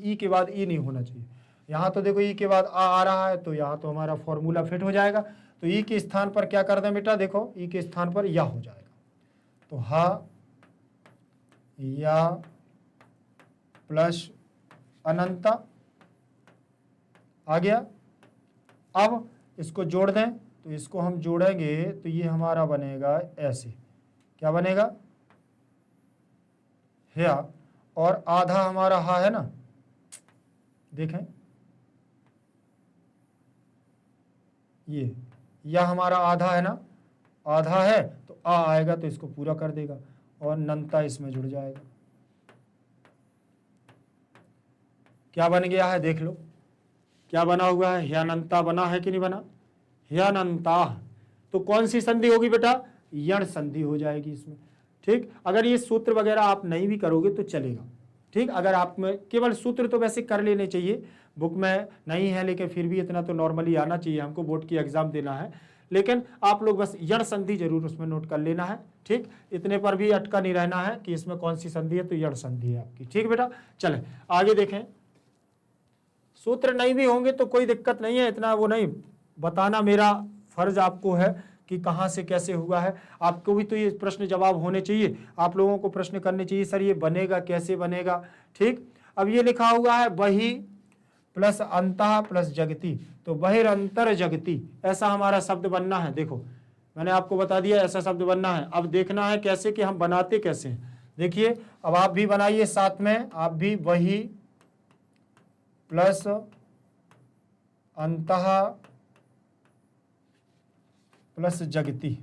ई के बाद ई नहीं होना चाहिए। यहाँ तो देखो ई के बाद आ रहा है तो यहाँ तो हमारा फॉर्मूला फिट हो जाएगा, तो ई के स्थान पर क्या कर दें बेटा, देखो ई के स्थान पर या हो जाएगा, तो हा या प्लस अनंता आ गया। अब इसको जोड़ दें तो इसको हम जोड़ेंगे तो ये हमारा बनेगा ऐसे, क्या बनेगा, या, और आधा हमारा हा है ना, देखें ये, या हमारा आधा है ना, आधा है तो आ आएगा तो इसको पूरा कर देगा और नंता इसमें जुड़ जाएगा। क्या बन गया है देख लो, क्या बना हुआ है, ह्यानंता बना है कि नहीं बना, ह्यानंता। तो कौन सी संधि होगी बेटा, यण संधि हो जाएगी इसमें। ठीक, अगर ये सूत्र वगैरह आप नहीं भी करोगे तो चलेगा। ठीक, अगर आप में केवल सूत्र तो वैसे कर लेने चाहिए, बुक में नहीं है लेकिन फिर भी इतना तो नॉर्मली आना चाहिए, हमको बोर्ड की एग्जाम देना है, लेकिन आप लोग बस यण संधि जरूर उसमें नोट कर लेना है। ठीक, इतने पर भी अटका नहीं रहना है कि इसमें कौन सी संधि है, तो यण संधि है आपकी। ठीक बेटा, चले आगे देखें। सूत्र नहीं भी होंगे तो कोई दिक्कत नहीं है, इतना वो नहीं बताना मेरा फर्ज आपको है कि कहाँ से कैसे हुआ है। आपको भी तो ये प्रश्न जवाब होने चाहिए, आप लोगों को प्रश्न करने चाहिए, सर ये बनेगा कैसे बनेगा। ठीक, अब ये लिखा हुआ है बहि प्लस अंतः प्लस जगति, तो बहिरंतर जगति ऐसा हमारा शब्द बनना है। देखो मैंने आपको बता दिया ऐसा शब्द बनना है। अब देखना है कैसे कि हम बनाते कैसे हैं। देखिए अब आप भी बनाइए साथ में, आप भी बहि प्लस अंतः प्लस जगति,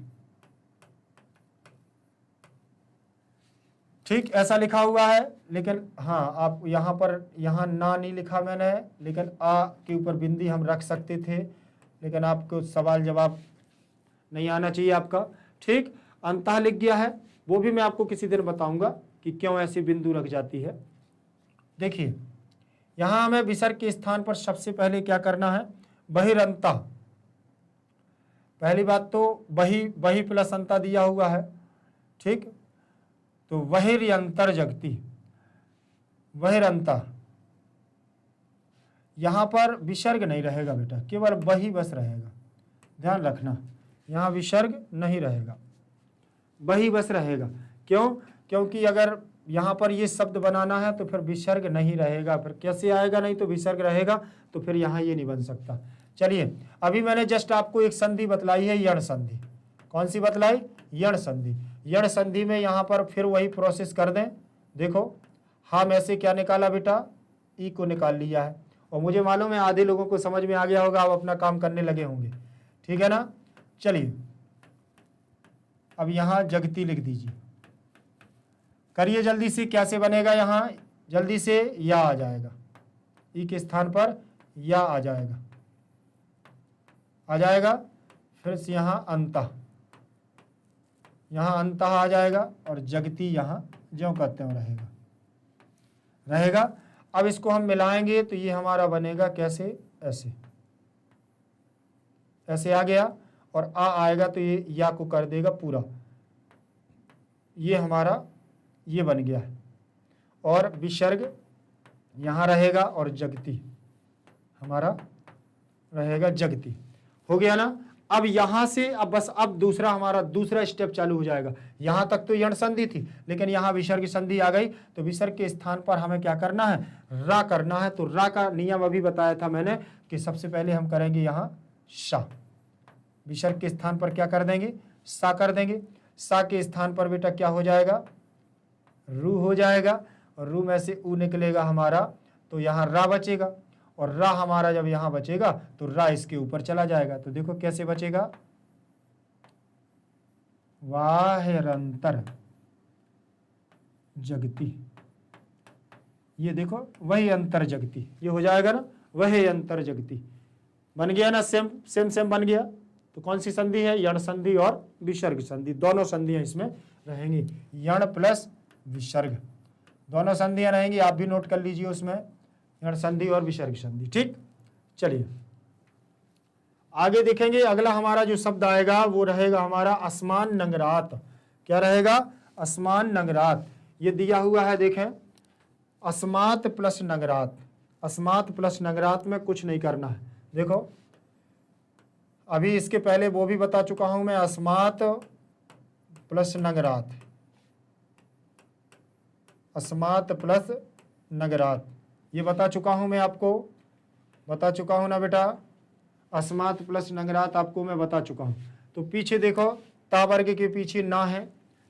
ठीक ऐसा लिखा हुआ है। लेकिन हाँ आप यहाँ पर, यहाँ ना नहीं लिखा मैंने, लेकिन आ के ऊपर बिंदी हम रख सकते थे, लेकिन आपको सवाल जवाब नहीं आना चाहिए आपका। ठीक, अंतः लिख गया है, वो भी मैं आपको किसी दिन बताऊंगा कि क्यों ऐसी बिंदु रख जाती है। देखिए यहाँ हमें विसर्ग के स्थान पर सबसे पहले क्या करना है, बहिरंता। पहली बात तो बही प्लस अंता दिया हुआ है। ठीक, तो बहिर्यंतर जगति, बहिरंता, यहां पर विसर्ग नहीं रहेगा बेटा, केवल बही बस रहेगा, ध्यान रखना, यहां विसर्ग नहीं रहेगा, बही बस रहेगा। क्यों, क्योंकि अगर यहां पर ये शब्द बनाना है तो फिर विसर्ग नहीं रहेगा, फिर कैसे आएगा, नहीं तो विसर्ग रहेगा तो फिर यहां ये नहीं बन सकता। चलिए अभी मैंने जस्ट आपको एक संधि बतलाई है, यण संधि। कौन सी बतलाई, यण संधि। यण संधि में यहाँ पर फिर वही प्रोसेस कर दें। देखो हम ऐसे क्या निकाला बेटा, ई को निकाल लिया है, और मुझे मालूम है आधे लोगों को समझ में आ गया होगा, आप अपना काम करने लगे होंगे। ठीक है ना, चलिए अब यहाँ जगती लिख दीजिए, करिए जल्दी से, कैसे बनेगा, यहाँ जल्दी से या आ जाएगा, ई के स्थान पर या आ जाएगा, आ जाएगा। फिर से यहाँ अंतः, यहाँ अंतः आ जाएगा, और जगती यहाँ ज्यों कहते हो रहेगा, रहेगा। अब इसको हम मिलाएंगे तो ये हमारा बनेगा कैसे, ऐसे, ऐसे आ गया, और आ आएगा तो ये या को कर देगा पूरा, ये हमारा ये बन गया है, और विसर्ग यहाँ रहेगा, और जगती हमारा रहेगा, जगती हो गया ना। अब यहां से अब बस अब दूसरा हमारा दूसरा स्टेप चालू हो जाएगा। यहां तक तो यण संधि थी, लेकिन यहां विसर्ग संधि आ गई, तो विसर्ग के स्थान पर हमें क्या करना है, रा करना है। तो रा का नियम अभी बताया था मैंने कि सबसे पहले हम करेंगे यहां सा, विसर्ग के स्थान पर क्या कर देंगे, सा कर देंगे। सा के स्थान पर बेटा क्या हो जाएगा, रू हो जाएगा, और रू में से ऊ निकलेगा हमारा, तो यहाँ रा बचेगा, और रा हमारा जब यहां बचेगा तो रा इसके ऊपर चला जाएगा। तो देखो कैसे बचेगा, वाहिरंतर जगती, ये देखो वही अंतर जगती, ये हो जाएगा ना, वही अंतर जगती बन गया ना, सेम सेम सेम बन गया। तो कौन सी संधि है, यण संधि और विसर्ग संधि, दोनों संधियां इसमें रहेंगी, यण प्लस विसर्ग दोनों संधियां रहेंगी, आप भी नोट कर लीजिए उसमें, यण संधि और विसर्ग संधि। ठीक, चलिए आगे देखेंगे। अगला हमारा जो शब्द आएगा वो रहेगा हमारा असमान नंगरात। क्या रहेगा, असमान नंगरात। ये दिया हुआ है, देखें, अस्मात प्लस नगरात, अस्मात प्लस नगरात में कुछ नहीं करना है। देखो अभी इसके पहले वो भी बता चुका हूं मैं, अस्मात प्लस नगरात, अस्मात प्लस नगरात, ये बता चुका हूं मैं आपको, बता चुका हूं ना बेटा। अस्मात् प्लस नगरात आपको मैं बता चुका हूं। तो पीछे देखो, ता वर्ग के पीछे ना है,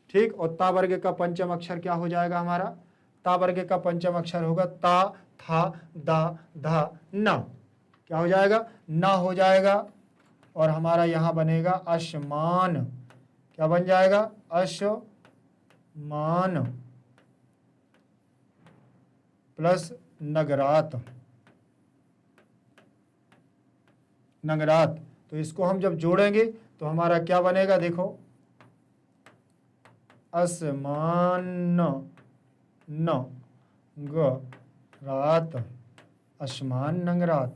ठीक, और ता वर्ग का पंचम अक्षर क्या हो जाएगा हमारा? ता वर्ग का पंचम अक्षर होगा ता, था, दा, धा, ना। क्या हो जाएगा? ना हो जाएगा। और हमारा यहां बनेगा असमान। क्या बन जाएगा? असमान प्लस नगरात। नगरात, तो इसको हम जब जोड़ेंगे तो हमारा क्या बनेगा? देखो, असमान न ग रात, असमान नगरात।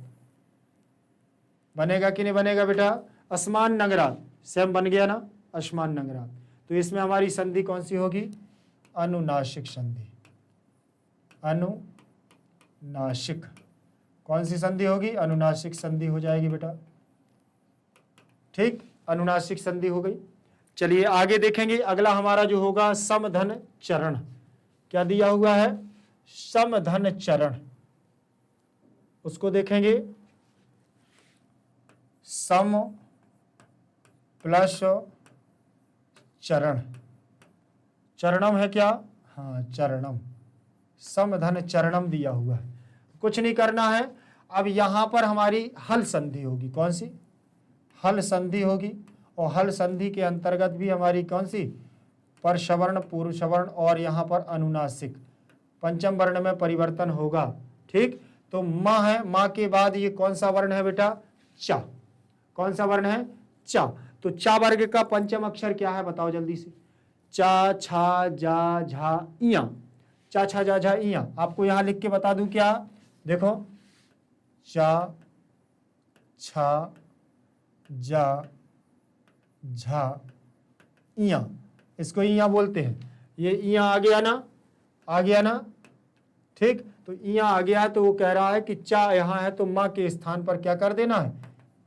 बनेगा कि नहीं बनेगा बेटा? असमान नगरात सेम बन गया ना, असमान नगरात। तो इसमें हमारी संधि कौन सी होगी? अनुनासिक संधि। अनुनासिक कौन सी संधि होगी? अनुनासिक संधि हो जाएगी बेटा, ठीक, अनुनासिक संधि हो गई। चलिए आगे देखेंगे, अगला हमारा जो होगा समधन चरण। क्या दिया हुआ है? समधन चरण, उसको देखेंगे। सम प्लस चरण, चरणम है क्या? हाँ, चरणम, समधन चरणम दिया हुआ है। कुछ नहीं करना है। अब यहां पर हमारी हल संधि होगी। कौन सी? हल संधि होगी। और हल संधि के अंतर्गत भी हमारी कौन सी? परसवर्ण, पूर्व सवर्ण और यहां पर अनुनासिक पंचम वर्ण में परिवर्तन होगा, ठीक। तो मां है, मां के बाद ये कौन सा वर्ण है बेटा? चा। कौन सा वर्ण है? चा। तो चा वर्ग का पंचम अक्षर क्या है बताओ जल्दी से? चा, छा, जा, झा, इया। चा, छा, जा, झा, इया। आपको यहां लिख के बता दूं क्या? देखो, चा, छा, जा, झा, इया, इसको इया बोलते हैं। ये इया आ गया ना, आ गया ना, ठीक। तो इया आ गया, तो वो कह रहा है कि चा यहां है तो मां के स्थान पर क्या कर देना है?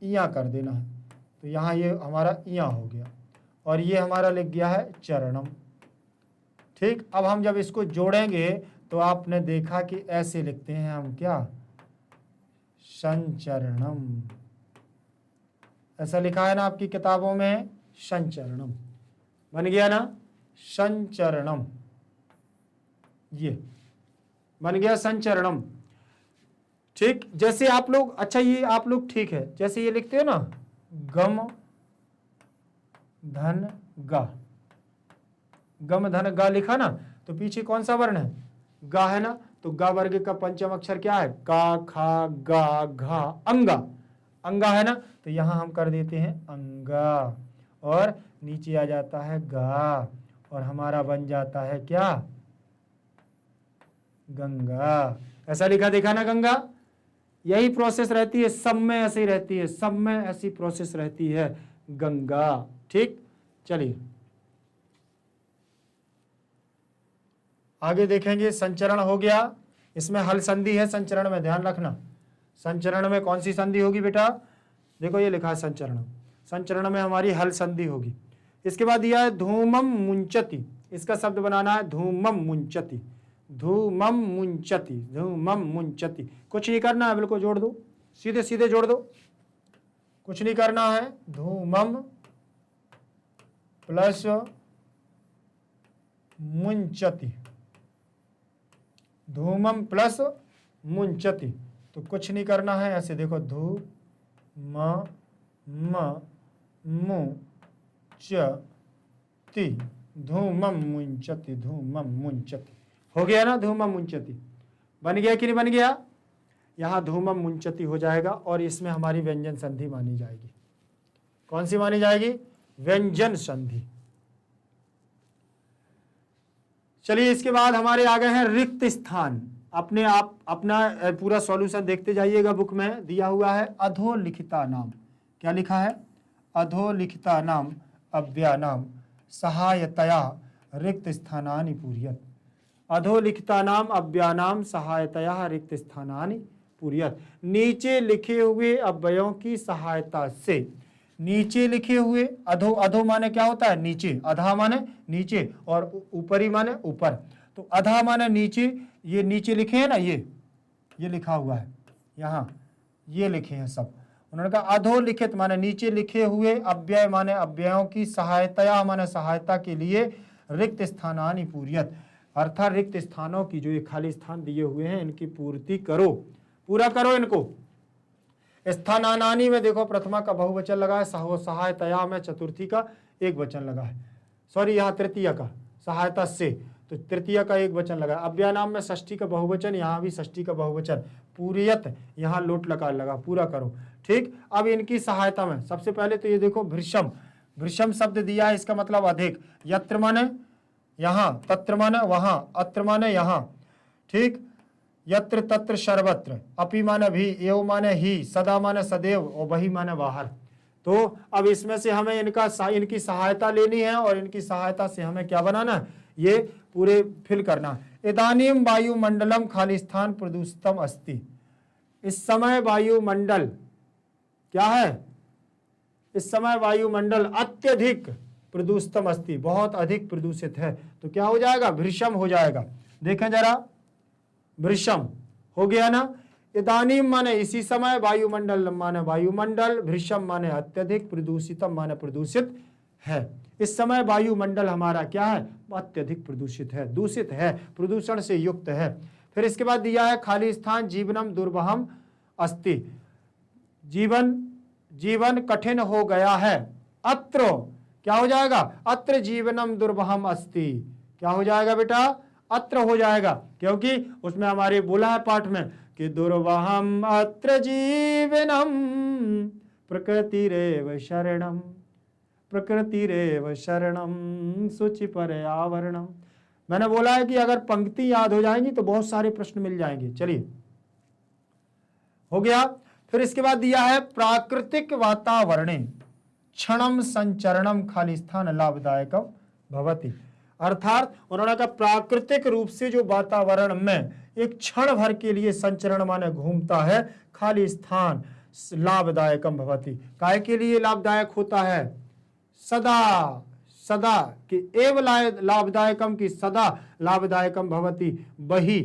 इया कर देना है। तो यहां ये हमारा इया हो गया और ये हमारा लिख गया है चरणम, ठीक। अब हम जब इसको जोड़ेंगे तो आपने देखा कि ऐसे लिखते हैं हम, क्या? संचरणम। ऐसा लिखा है ना आपकी किताबों में, संचरणम। बन गया ना, संचरणम, ये बन गया संचरणम, ठीक। जैसे आप लोग, अच्छा ये आप लोग ठीक है, जैसे ये लिखते हो ना, गम धन गा, गम धन गा लिखा ना, तो पीछे कौन सा वर्ण है? गा है ना। तो गा वर्ग का पंचम अक्षर क्या है? का, खा, गा, घा, अंगा। अंगा है ना, तो यहां हम कर देते हैं अंगा और नीचे आ जाता है गा और हमारा बन जाता है क्या? गंगा। ऐसा लिखा देखा ना, गंगा। यही प्रोसेस रहती है, सब में ऐसी रहती है, सब में ऐसी प्रोसेस रहती है, गंगा, ठीक। चलिए आगे देखेंगे। संचरण हो गया, इसमें हल संधि है संचरण में, ध्यान रखना। संचरण में कौन सी संधि होगी बेटा? देखो ये लिखा है संचरण, संचरण में हमारी हल संधि होगी। इसके बाद दिया है धूमम मुंचति, इसका शब्द बनाना है धूमम मुंचति, धूमम मुंचति, धूमम मुंचति। कुछ नहीं करना है, बिल्कुल जोड़ दो, सीधे सीधे जोड़ दो, कुछ नहीं करना है। धूमम प्लस मुंचति, धूमम प्लस मुंचति, तो कुछ नहीं करना है। ऐसे देखो, धू म मु च ति, धूमम मुंचति, धूमम मुंचति। हो गया ना, धूमम मुंचति। बन गया कि नहीं बन गया? यहां धूमम मुंचति हो जाएगा और इसमें हमारी व्यंजन संधि मानी जाएगी। कौन सी मानी जाएगी? व्यंजन संधि। चलिए इसके बाद हमारे आ गए हैं रिक्त स्थान। अपने आप अपना पूरा सॉल्यूशन देखते जाइएगा, बुक में दिया हुआ है अधोलिखिता नाम। क्या लिखा है? अधोलिखिता नाम अव्यानाम सहायतया रिक्त स्थानानि पूर्यत। अधोलिखिता नाम अव्यानाम सहायतया रिक्त स्थानानि पूर्यत। नीचे लिखे हुए अव्ययों की सहायता से, नीचे लिखे हुए, अधो, अधो माने क्या होता है? नीचे, अधा माने नीचे और ऊपरी माने ऊपर। तो अधा माने नीचे, ये नीचे लिखे हैं ना, ये लिखा हुआ है यहाँ, ये लिखे हैं सब। उन्होंने कहा अधोलिखित माने नीचे लिखे हुए, अव्यय माने अव्ययों की, सहायतया माने सहायता के लिए, रिक्त स्थानानि पूर्यत अर्थात रिक्त स्थानों की जो ये खाली स्थान दिए हुए हैं इनकी पूर्ति करो, पूरा करो इनको। स्थानानानि में देखो प्रथमा का बहुवचन लगा है, सहायतया में चतुर्थी का एक वचन लगा है, सॉरी यहाँ तृतीय का सहायता से, तो तृतीय का एक वचन लगा। अव्ययनाम में षष्ठी का बहुवचन, यहाँ भी षष्ठी का बहुवचन, पूर्यत यहाँ लोट लकार लगा, पूरा करो। ठीक, अब इनकी सहायता में सबसे पहले तो ये देखो भृशम, भृशम शब्द दिया है, इसका मतलब अधिक, यत्र माने यहाँ, तत्र माने वहां, अत्र माने यहाँ। ठीक, यत्र तत्र सर्वत्र, अपि माने भी, एव माने ही, सदा माने सदैव और वही माने बाहर। तो अब इसमें से हमें इनकी सहायता लेनी है और इनकी सहायता से हमें क्या बनाना है, ये पूरे फिल करना है। इदानीम वायुमंडलम खाली स्थान प्रदूषितम अस्ति, इस समय वायुमंडल क्या है, इस समय वायुमंडल अत्यधिक प्रदूषितम अस्ति, बहुत अधिक प्रदूषित है, तो क्या हो जाएगा, भृशम हो जाएगा। देखें जरा, भृशम हो गया ना। इदानीम माने इसी समय, वायुमंडल माने वायुमंडल, भृशम माने अत्यधिक, प्रदूषितम माने प्रदूषित है। इस समय वायुमंडल हमारा क्या है, अत्यधिक प्रदूषित है, दूषित है, प्रदूषण से युक्त है। फिर इसके बाद दिया है खाली स्थान जीवनम दुर्वहम अस्ति, जीवन कठिन हो गया है। अत्र क्या हो जाएगा, अत्र जीवनम दुर्वहम अस्ति, क्या हो जाएगा बेटा, अत्र हो जाएगा, क्योंकि उसमें हमारे बोला है पाठ में कि दुर्वहम अत्र जीवनम प्रकृतिरेव शरणम, प्रकृतिरेव शरणम शुचि पर्यावरणम। मैंने बोला है कि अगर पंक्ति याद हो जाएंगी तो बहुत सारे प्रश्न मिल जाएंगे। चलिए, हो गया। फिर इसके बाद दिया है प्राकृतिक वातावरणे क्षणम संचरणम खाली स्थान लाभदायकम भवति, अर्थात उन्होंने कहा प्राकृतिक रूप से जो वातावरण में एक क्षण भर के लिए संचरण माने घूमता है, खाली स्थान लाभदायकम भवति, काय के लिए लाभदायक होता है, सदा, सदा कि एव लाभदायकम की सदा लाभदायकम भवति, वही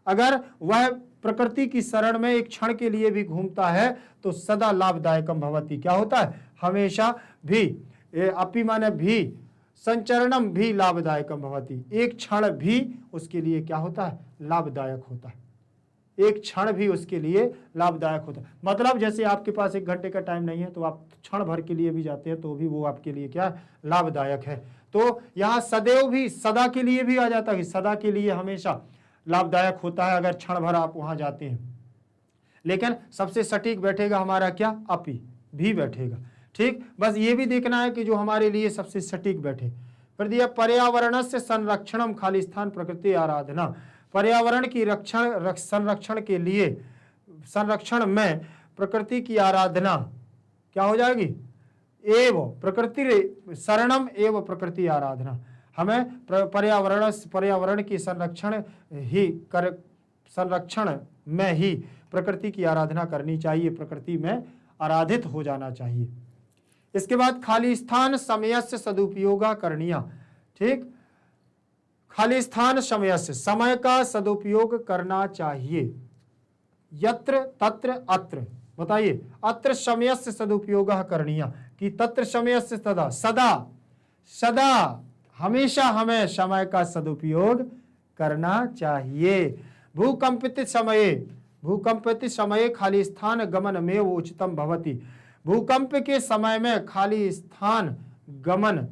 अगर वह प्रकृति की शरण में एक क्षण के लिए भी घूमता है तो सदा लाभदायकम भवति, क्या होता है, हमेशा भी, अपि माने भी, संचरणम भी लाभदायकम भवति, एक क्षण भी उसके लिए क्या होता है, लाभदायक होता है, एक क्षण भी उसके लिए लाभदायक होता है। मतलब जैसे आपके पास 1 घंटे का टाइम नहीं है तो आप क्षण भर के लिए भी जाते हैं तो भी वो आपके लिए क्या लाभदायक है। तो यहाँ सदैव भी, सदा के लिए भी आ जाता है, सदा के लिए हमेशा लाभदायक होता है अगर क्षण भर आप वहां जाते हैं। लेकिन सबसे सटीक बैठेगा हमारा क्या, अपि भी बैठेगा। ठीक, बस ये भी देखना है कि जो हमारे लिए सबसे सटीक बैठे। फिर दिया पर्यावरण से संरक्षणम खाली स्थान प्रकृति आराधना, पर्यावरण की संरक्षण के लिए, संरक्षण में प्रकृति की आराधना क्या हो जाएगी, एव प्रकृति शरणम एव प्रकृति आराधना, हमें पर्यावरण की संरक्षण में ही प्रकृति की आराधना करनी चाहिए, प्रकृति में आराधित हो जाना चाहिए। इसके बाद खाली स्थान समयस्य सदुपयोगा करणीय। ठीक, खाली स्थान समयस्य, समय का सदुपयोग करना चाहिए। यत्र तत्र अत्र, बताइए, अत्र समयस्य सदुपयोगा करणीय कि तत्र समयस्य सदा, सदा सदा हमेशा हमें समय का सदुपयोग करना चाहिए। भूकंपित समय खाली स्थान गमन में वो उचितम भवति, भूकंप के समय में खाली स्थान गमन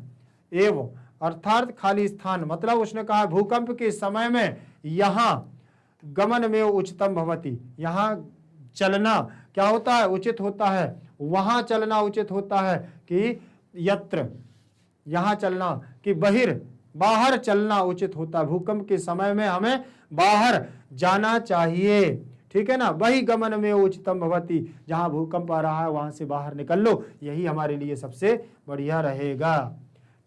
एवं, अर्थात खाली स्थान मतलब उसने कहा भूकंप के समय में यहाँ गमन में उचितम भवति, यहाँ चलना क्या होता है, उचित होता है, वहां चलना उचित होता है कि यत्र, यहाँ चलना कि बाहर चलना उचित होता है। भूकंप के समय में हमें बाहर जाना चाहिए। ठीक है ना, वही गमन में उचितम भवति, जहां भूकंप आ रहा है वहां से बाहर निकल लो, यही हमारे लिए सबसे बढ़िया रहेगा।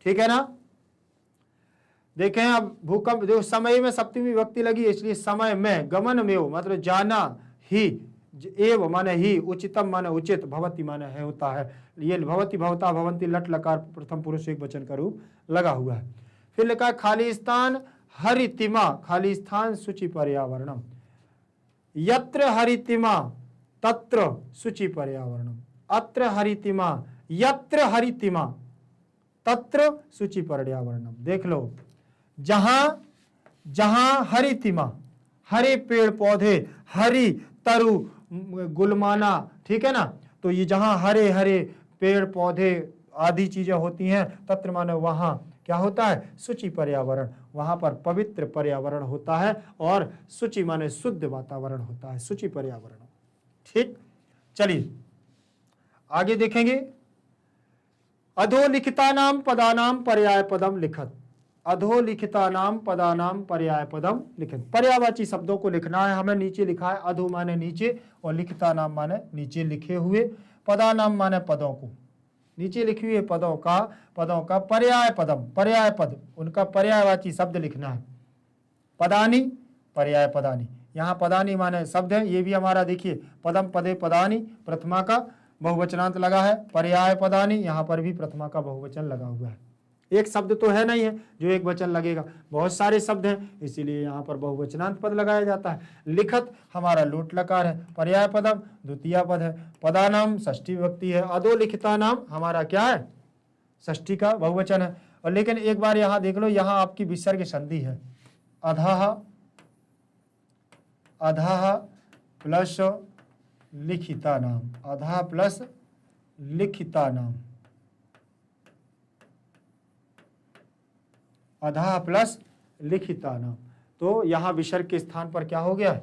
ठीक है ना, देखें अब भूकंप जो समय में सप्तमी विभक्ति लगी, इसलिए समय में, गमन में मतलब जाना ही, एव माने ही, उचितम माने उचित, भवति माने है होता है। ये भवति भवता भवंती लट लकार प्रथम पुरुष एक वचन का रूप लगा हुआ है। फिर लिखा खाली स्थान हरितिमा, खाली स्थान शुचि पर्यावरणम, यत्र हरितिमा तत्र शुचि पर्यावरणम, अत्र हरितिमा, यत्र हरितिमा, तत्र शुचि पर्यावरणम। देख लो, जहां जहां हरितिमा, हरे पेड़ पौधे, हरी तरु गुलमाना, ठीक है ना, तो ये जहां हरे हरे पेड़ पौधे आदि चीजें होती हैं, तत्र माने वहां क्या होता है, शुचि पर्यावरण, वहां पर पवित्र पर्यावरण होता है, और शुचि माने शुद्ध वातावरण होता है, शुचि पर्यावरण। ठीक, चलिए आगे देखेंगे। अधोलिखितानाम पदानाम पर्याय पदम लिखत, अधोलिखितानाम पदानाम पर्याय पदम लिखत, पर्यायवाची शब्दों को लिखना है हमें। नीचे लिखा है अधो माने नीचे, और लिखितानाम माने नीचे लिखे हुए, पदानाम माने पदों को, नीचे लिखी हुई पदों का पर्याय पदम, पर्याय पद, उनका पर्यायवाची शब्द लिखना है। पदानी, पर्याय पदानी, यहाँ पदानी माने शब्द है, ये भी हमारा देखिए पदम पदे पदानी, प्रथमा का बहुवचनांत लगा है, पर्याय पदानी, यहाँ पर भी प्रथमा का बहुवचन लगा हुआ है। एक शब्द तो है नहीं है जो एक वचन लगेगा, बहुत सारे शब्द हैं, इसीलिए यहाँ पर बहुवचनांत पद लगाया जाता है। लिखत हमारा लोट लकार है, पर्याय पदम द्वितीय पद है, पदानाम षष्ठी विभक्ति है, अधोलिखिता नाम हमारा क्या है, षष्ठी का बहुवचन है। और लेकिन एक बार यहाँ देख लो, यहाँ आपकी विसर्ग संधि है, अधः, अधः प्लस लिखिता नाम, अधः प्लस लिखिता नाम, अधः प्लस लिखिता नाम। तो यहाँ विसर्ग के स्थान पर क्या हो गया है,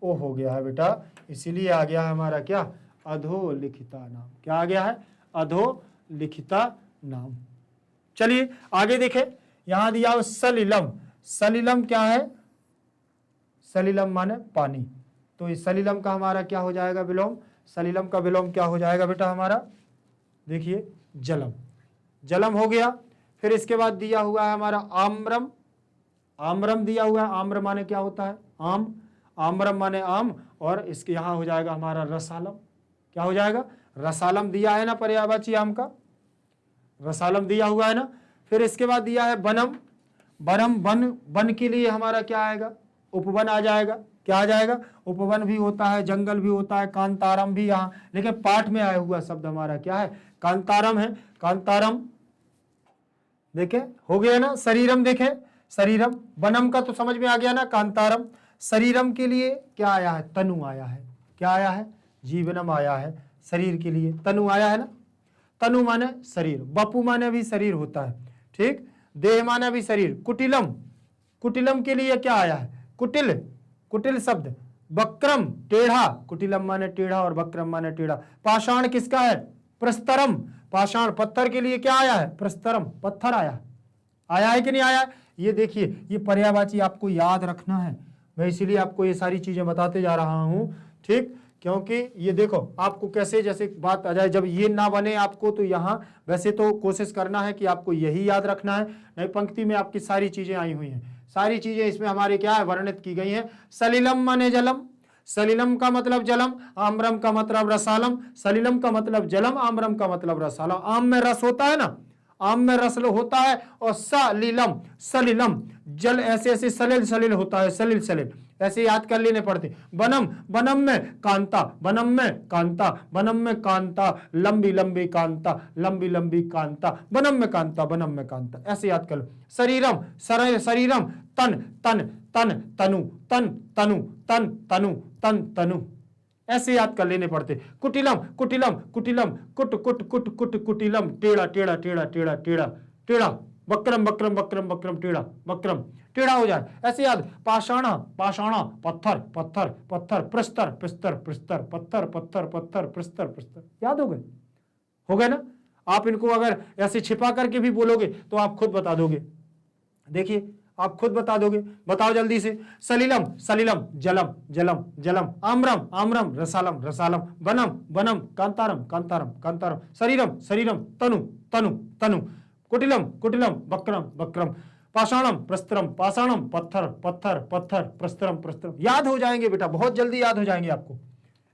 ओ हो गया है बेटा, इसीलिए आ गया है हमारा क्या, अधो लिखिता नाम। क्या आ गया है, अधो लिखिता नाम। चलिए आगे देखें, यहां दिया हो सलिलम, सलिलम क्या है, सलिलम माने पानी, तो इस सलिलम का हमारा क्या हो जाएगा विलोम, सलिलम का विलोम क्या हो जाएगा बेटा हमारा, देखिए जलम, जलम हो गया। फिर इसके बाद दिया हुआ है हमारा आम्रम, आम्रम दिया हुआ है, आम्र माने क्या होता है, आम, आम्रम माने आम, और इसके यहां हो जाएगा हमारा रसालम, क्या हो जाएगा, रसालम दिया है ना पर्यायवाची आम का, रसालम दिया हुआ है ना। फिर इसके बाद दिया है बनम, बनम वन, वन के लिए हमारा क्या आएगा, उपवन आ जाएगा, क्या आ जाएगा, उपवन भी होता है, जंगल भी होता है, कांतारम भी यहाँ, लेकिन पाठ में आया हुआ शब्द हमारा क्या है, कांतारम है, कांतारम। देखे हो गया ना, शरीरम देखे, शरीरम, वनम का तो समझ में आ गया ना, कांतारम। शरीरम के लिए क्या आया है, तनु आया है, क्या आया है, जीवनम आया है, शरीर के लिए तनु आया है ना, तनु माने शरीर, बपू माने भी शरीर होता है, ठीक, देह माने भी शरीर। कुटिलम, कुटिलम के लिए क्या आया है, कुटिल, कुटिल शब्द, वक्रम टेढ़ा, कुटिलम माने टेढ़ा और वक्रम माने टेढ़ा। पाषाण किसका है, प्रस्तरम, पाषाण पत्थर के लिए क्या आया है, प्रस्तरम, पत्थर आया, आया है कि नहीं आया। ये देखिए, ये पर्यायवाची आपको याद रखना है, मैं इसीलिए आपको ये सारी चीजें बताते जा रहा हूं, ठीक, क्योंकि ये देखो आपको कैसे जैसे बात आ जाए, जब ये ना बने आपको तो यहाँ वैसे तो कोशिश करना है कि आपको यही याद रखना है, नई पंक्ति में आपकी सारी चीजें आई हुई हैं, सारी चीजें इसमें हमारे क्या है वर्णित की गई हैं। सलिलम माने जलम, सलिलम का मतलब जलम, आम्रम का मतलब रसालम, सलिलम का मतलब जलम, आम्रम का मतलब रसालम। आम में रस होता है ना, आम में रस होता है, और सलिलम, सलिलम जल ऐसे ऐसे सलिल सलिल होता है, सलिल सलिल ऐसे याद कर लेने पड़ते। बनम, बनम में कांता, बनम में कांता, बनम में कांता, लंबी लंबी कांता, लंबी लंबी कांता, बनम में कांता, बनम में कांता, ऐसे याद कर लो। शरीरम, शरीरम, तन तन तन तनु, तन तनु, तन तनु, तन तनु, ऐसे याद कर लेने पड़ते। कुटिलम, कुटिलम, कुटिलम, कुट कुट कुट कुट कुटिलम, टेढ़ा टेढ़ा टेढ़ा टेढ़ा टेढ़ा टेढ़ा, वक्रम वक्रम वक्रम वक्रम, टेढ़ा वक्रम, टेढ़ा हो जाए, ऐसे याद। पाषाणा, पाषाणा पत्थर पत्थर पत्थर, प्रस्तर प्रस्तर प्रस्तर, पत्थर पत्थर पत्थर, प्रस्तर प्रस्तर, याद हो गए ना। आप इनको अगर ऐसे छिपा करके भी बोलोगे तो आप खुद बता दोगे, देखिए आप खुद बता दोगे, बताओ जल्दी से। सलिलम, सलिलम जलम जलम जलम, आम्रम आम्रम, रसालम रसालम, बनम बनम, कांतारम कांतारम कांतारम, शरीरम शरीरम, तनु तनु तनु, कुटिलम कुटिलम, वक्रम वक्रम, पाषाणम प्रस्तरम पाषाणम, पत्थर पत्थर पत्थर, प्रस्तरम प्रस्तरम, याद हो जाएंगे बेटा, बहुत जल्दी याद हो जाएंगे आपको,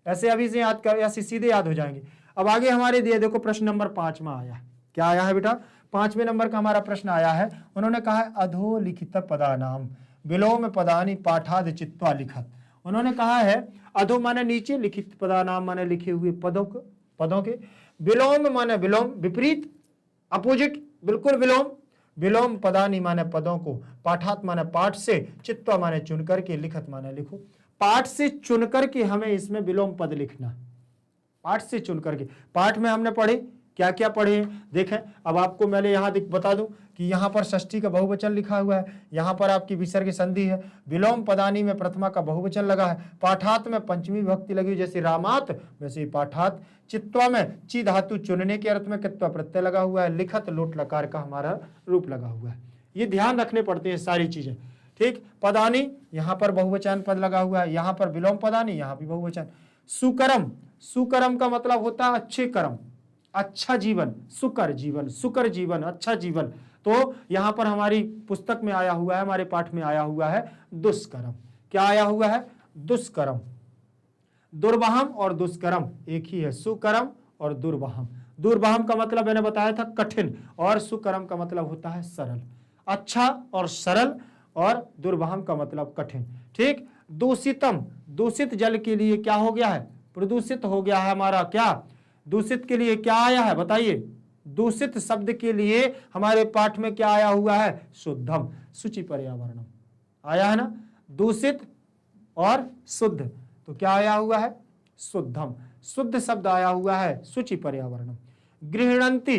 ऐसे अभी से याद कर, ऐसे सीधे याद हो जाएंगे। अब आगे हमारे दिए देखो प्रश्न नंबर 5 में आया, क्या आया है बेटा, 5वें नंबर का हमारा प्रश्न आया है। उन्होंने कहा है अधोलिखित पदानाम विलोम पदानी पाठाद चित्वा लिखत, उन्होंने कहा है अधो माने नीचे, लिखित पदानाम माने लिखे हुए पदों के, विलोम माने विलोम, विपरीत, अपोजिट, बिल्कुल विलोम, विलोम पदानी माने पदों को, पाठात माने पाठ से, चित्वा माने चुन करके, लिखत माने लिखो। पाठ से चुन करके हमें इसमें विलोम पद लिखना, पाठ से चुन करके। पाठ में हमने पढ़े क्या क्या पढ़े देखें। अब आपको मैंने यहाँ बता दूं कि यहाँ पर षष्ठी का बहुवचन लिखा हुआ है, यहाँ पर आपकी विसर्ग संधि है, विलोम पदानी में प्रथमा का बहुवचन लगा है, पाठात में पंचमी विभक्ति लगी, जैसे रामात वैसे ही पाठात, चित्वा में ची धातु चुनने के अर्थ में कित्वा प्रत्यय लगा हुआ है, लिखत लोट लकार का हमारा रूप लगा हुआ है। ये ध्यान रखने पड़ते हैं सारी चीजें, ठीक। पदानी यहाँ पर बहुवचन पद लगा हुआ है, यहाँ पर विलोम पदानी, यहाँ भी बहुवचन। सुकरम, सुकरम का मतलब होता है अच्छे कर्म, अच्छा जीवन, सुकर जीवन, सुकर जीवन, अच्छा जीवन। तो यहां पर हमारी पुस्तक में आया हुआ है, हमारे पाठ में आया हुआ है दुष्कर्म। क्या आया हुआ है? दुष्कर्म। दुर्वहम और दुष्कर्म एक ही है, सुकर्म और दुर्वहम। दुर्वहम का मतलब मैंने बताया था कठिन, और सुकर्म का मतलब होता है सरल, अच्छा और सरल, और दुर्वहम का मतलब कठिन, ठीक। दूषितम, दूषित जल के लिए क्या हो गया है? प्रदूषित हो गया है हमारा। क्या दूषित के लिए क्या आया है बताइए? दूषित शब्द के लिए हमारे पाठ में क्या आया हुआ है? शुद्धम, शुचि पर्यावरणम आया है ना। दूषित और शुद्ध, तो क्या आया हुआ है? शुद्धम, शुद्ध शब्द आया हुआ है, शुचि पर्यावरणम। गृहणंती,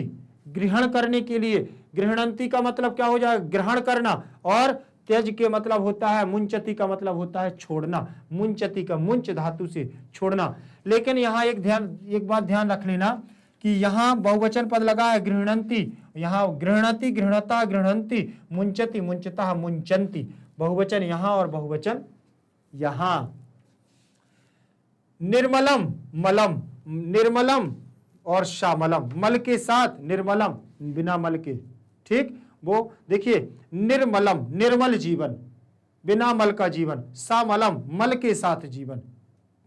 ग्रहण करने के लिए, गृहणंती का मतलब क्या हो जाएगा? ग्रहण करना, और त्यज के मतलब होता है, मुंचति का मतलब होता है छोड़ना, मुंचति का मुंच धातु से छोड़ना। लेकिन यहाँ एक बात ध्यान रख लेना कि यहाँ बहुवचन पद लगा है गृहणंती, यहाँ गृहणति, गृहणता, गृहणंती, मुंचति, मुंचता, मुंचंती, बहुवचन यहाँ और बहुवचन यहाँ। निर्मलम, मलम, निर्मलम और श्यामलम, मल के साथ, निर्मलम बिना मल के, ठीक। वो देखिए निर्मलम, निर्मल जीवन, बिना मल का जीवन, सामलम मल के साथ जीवन,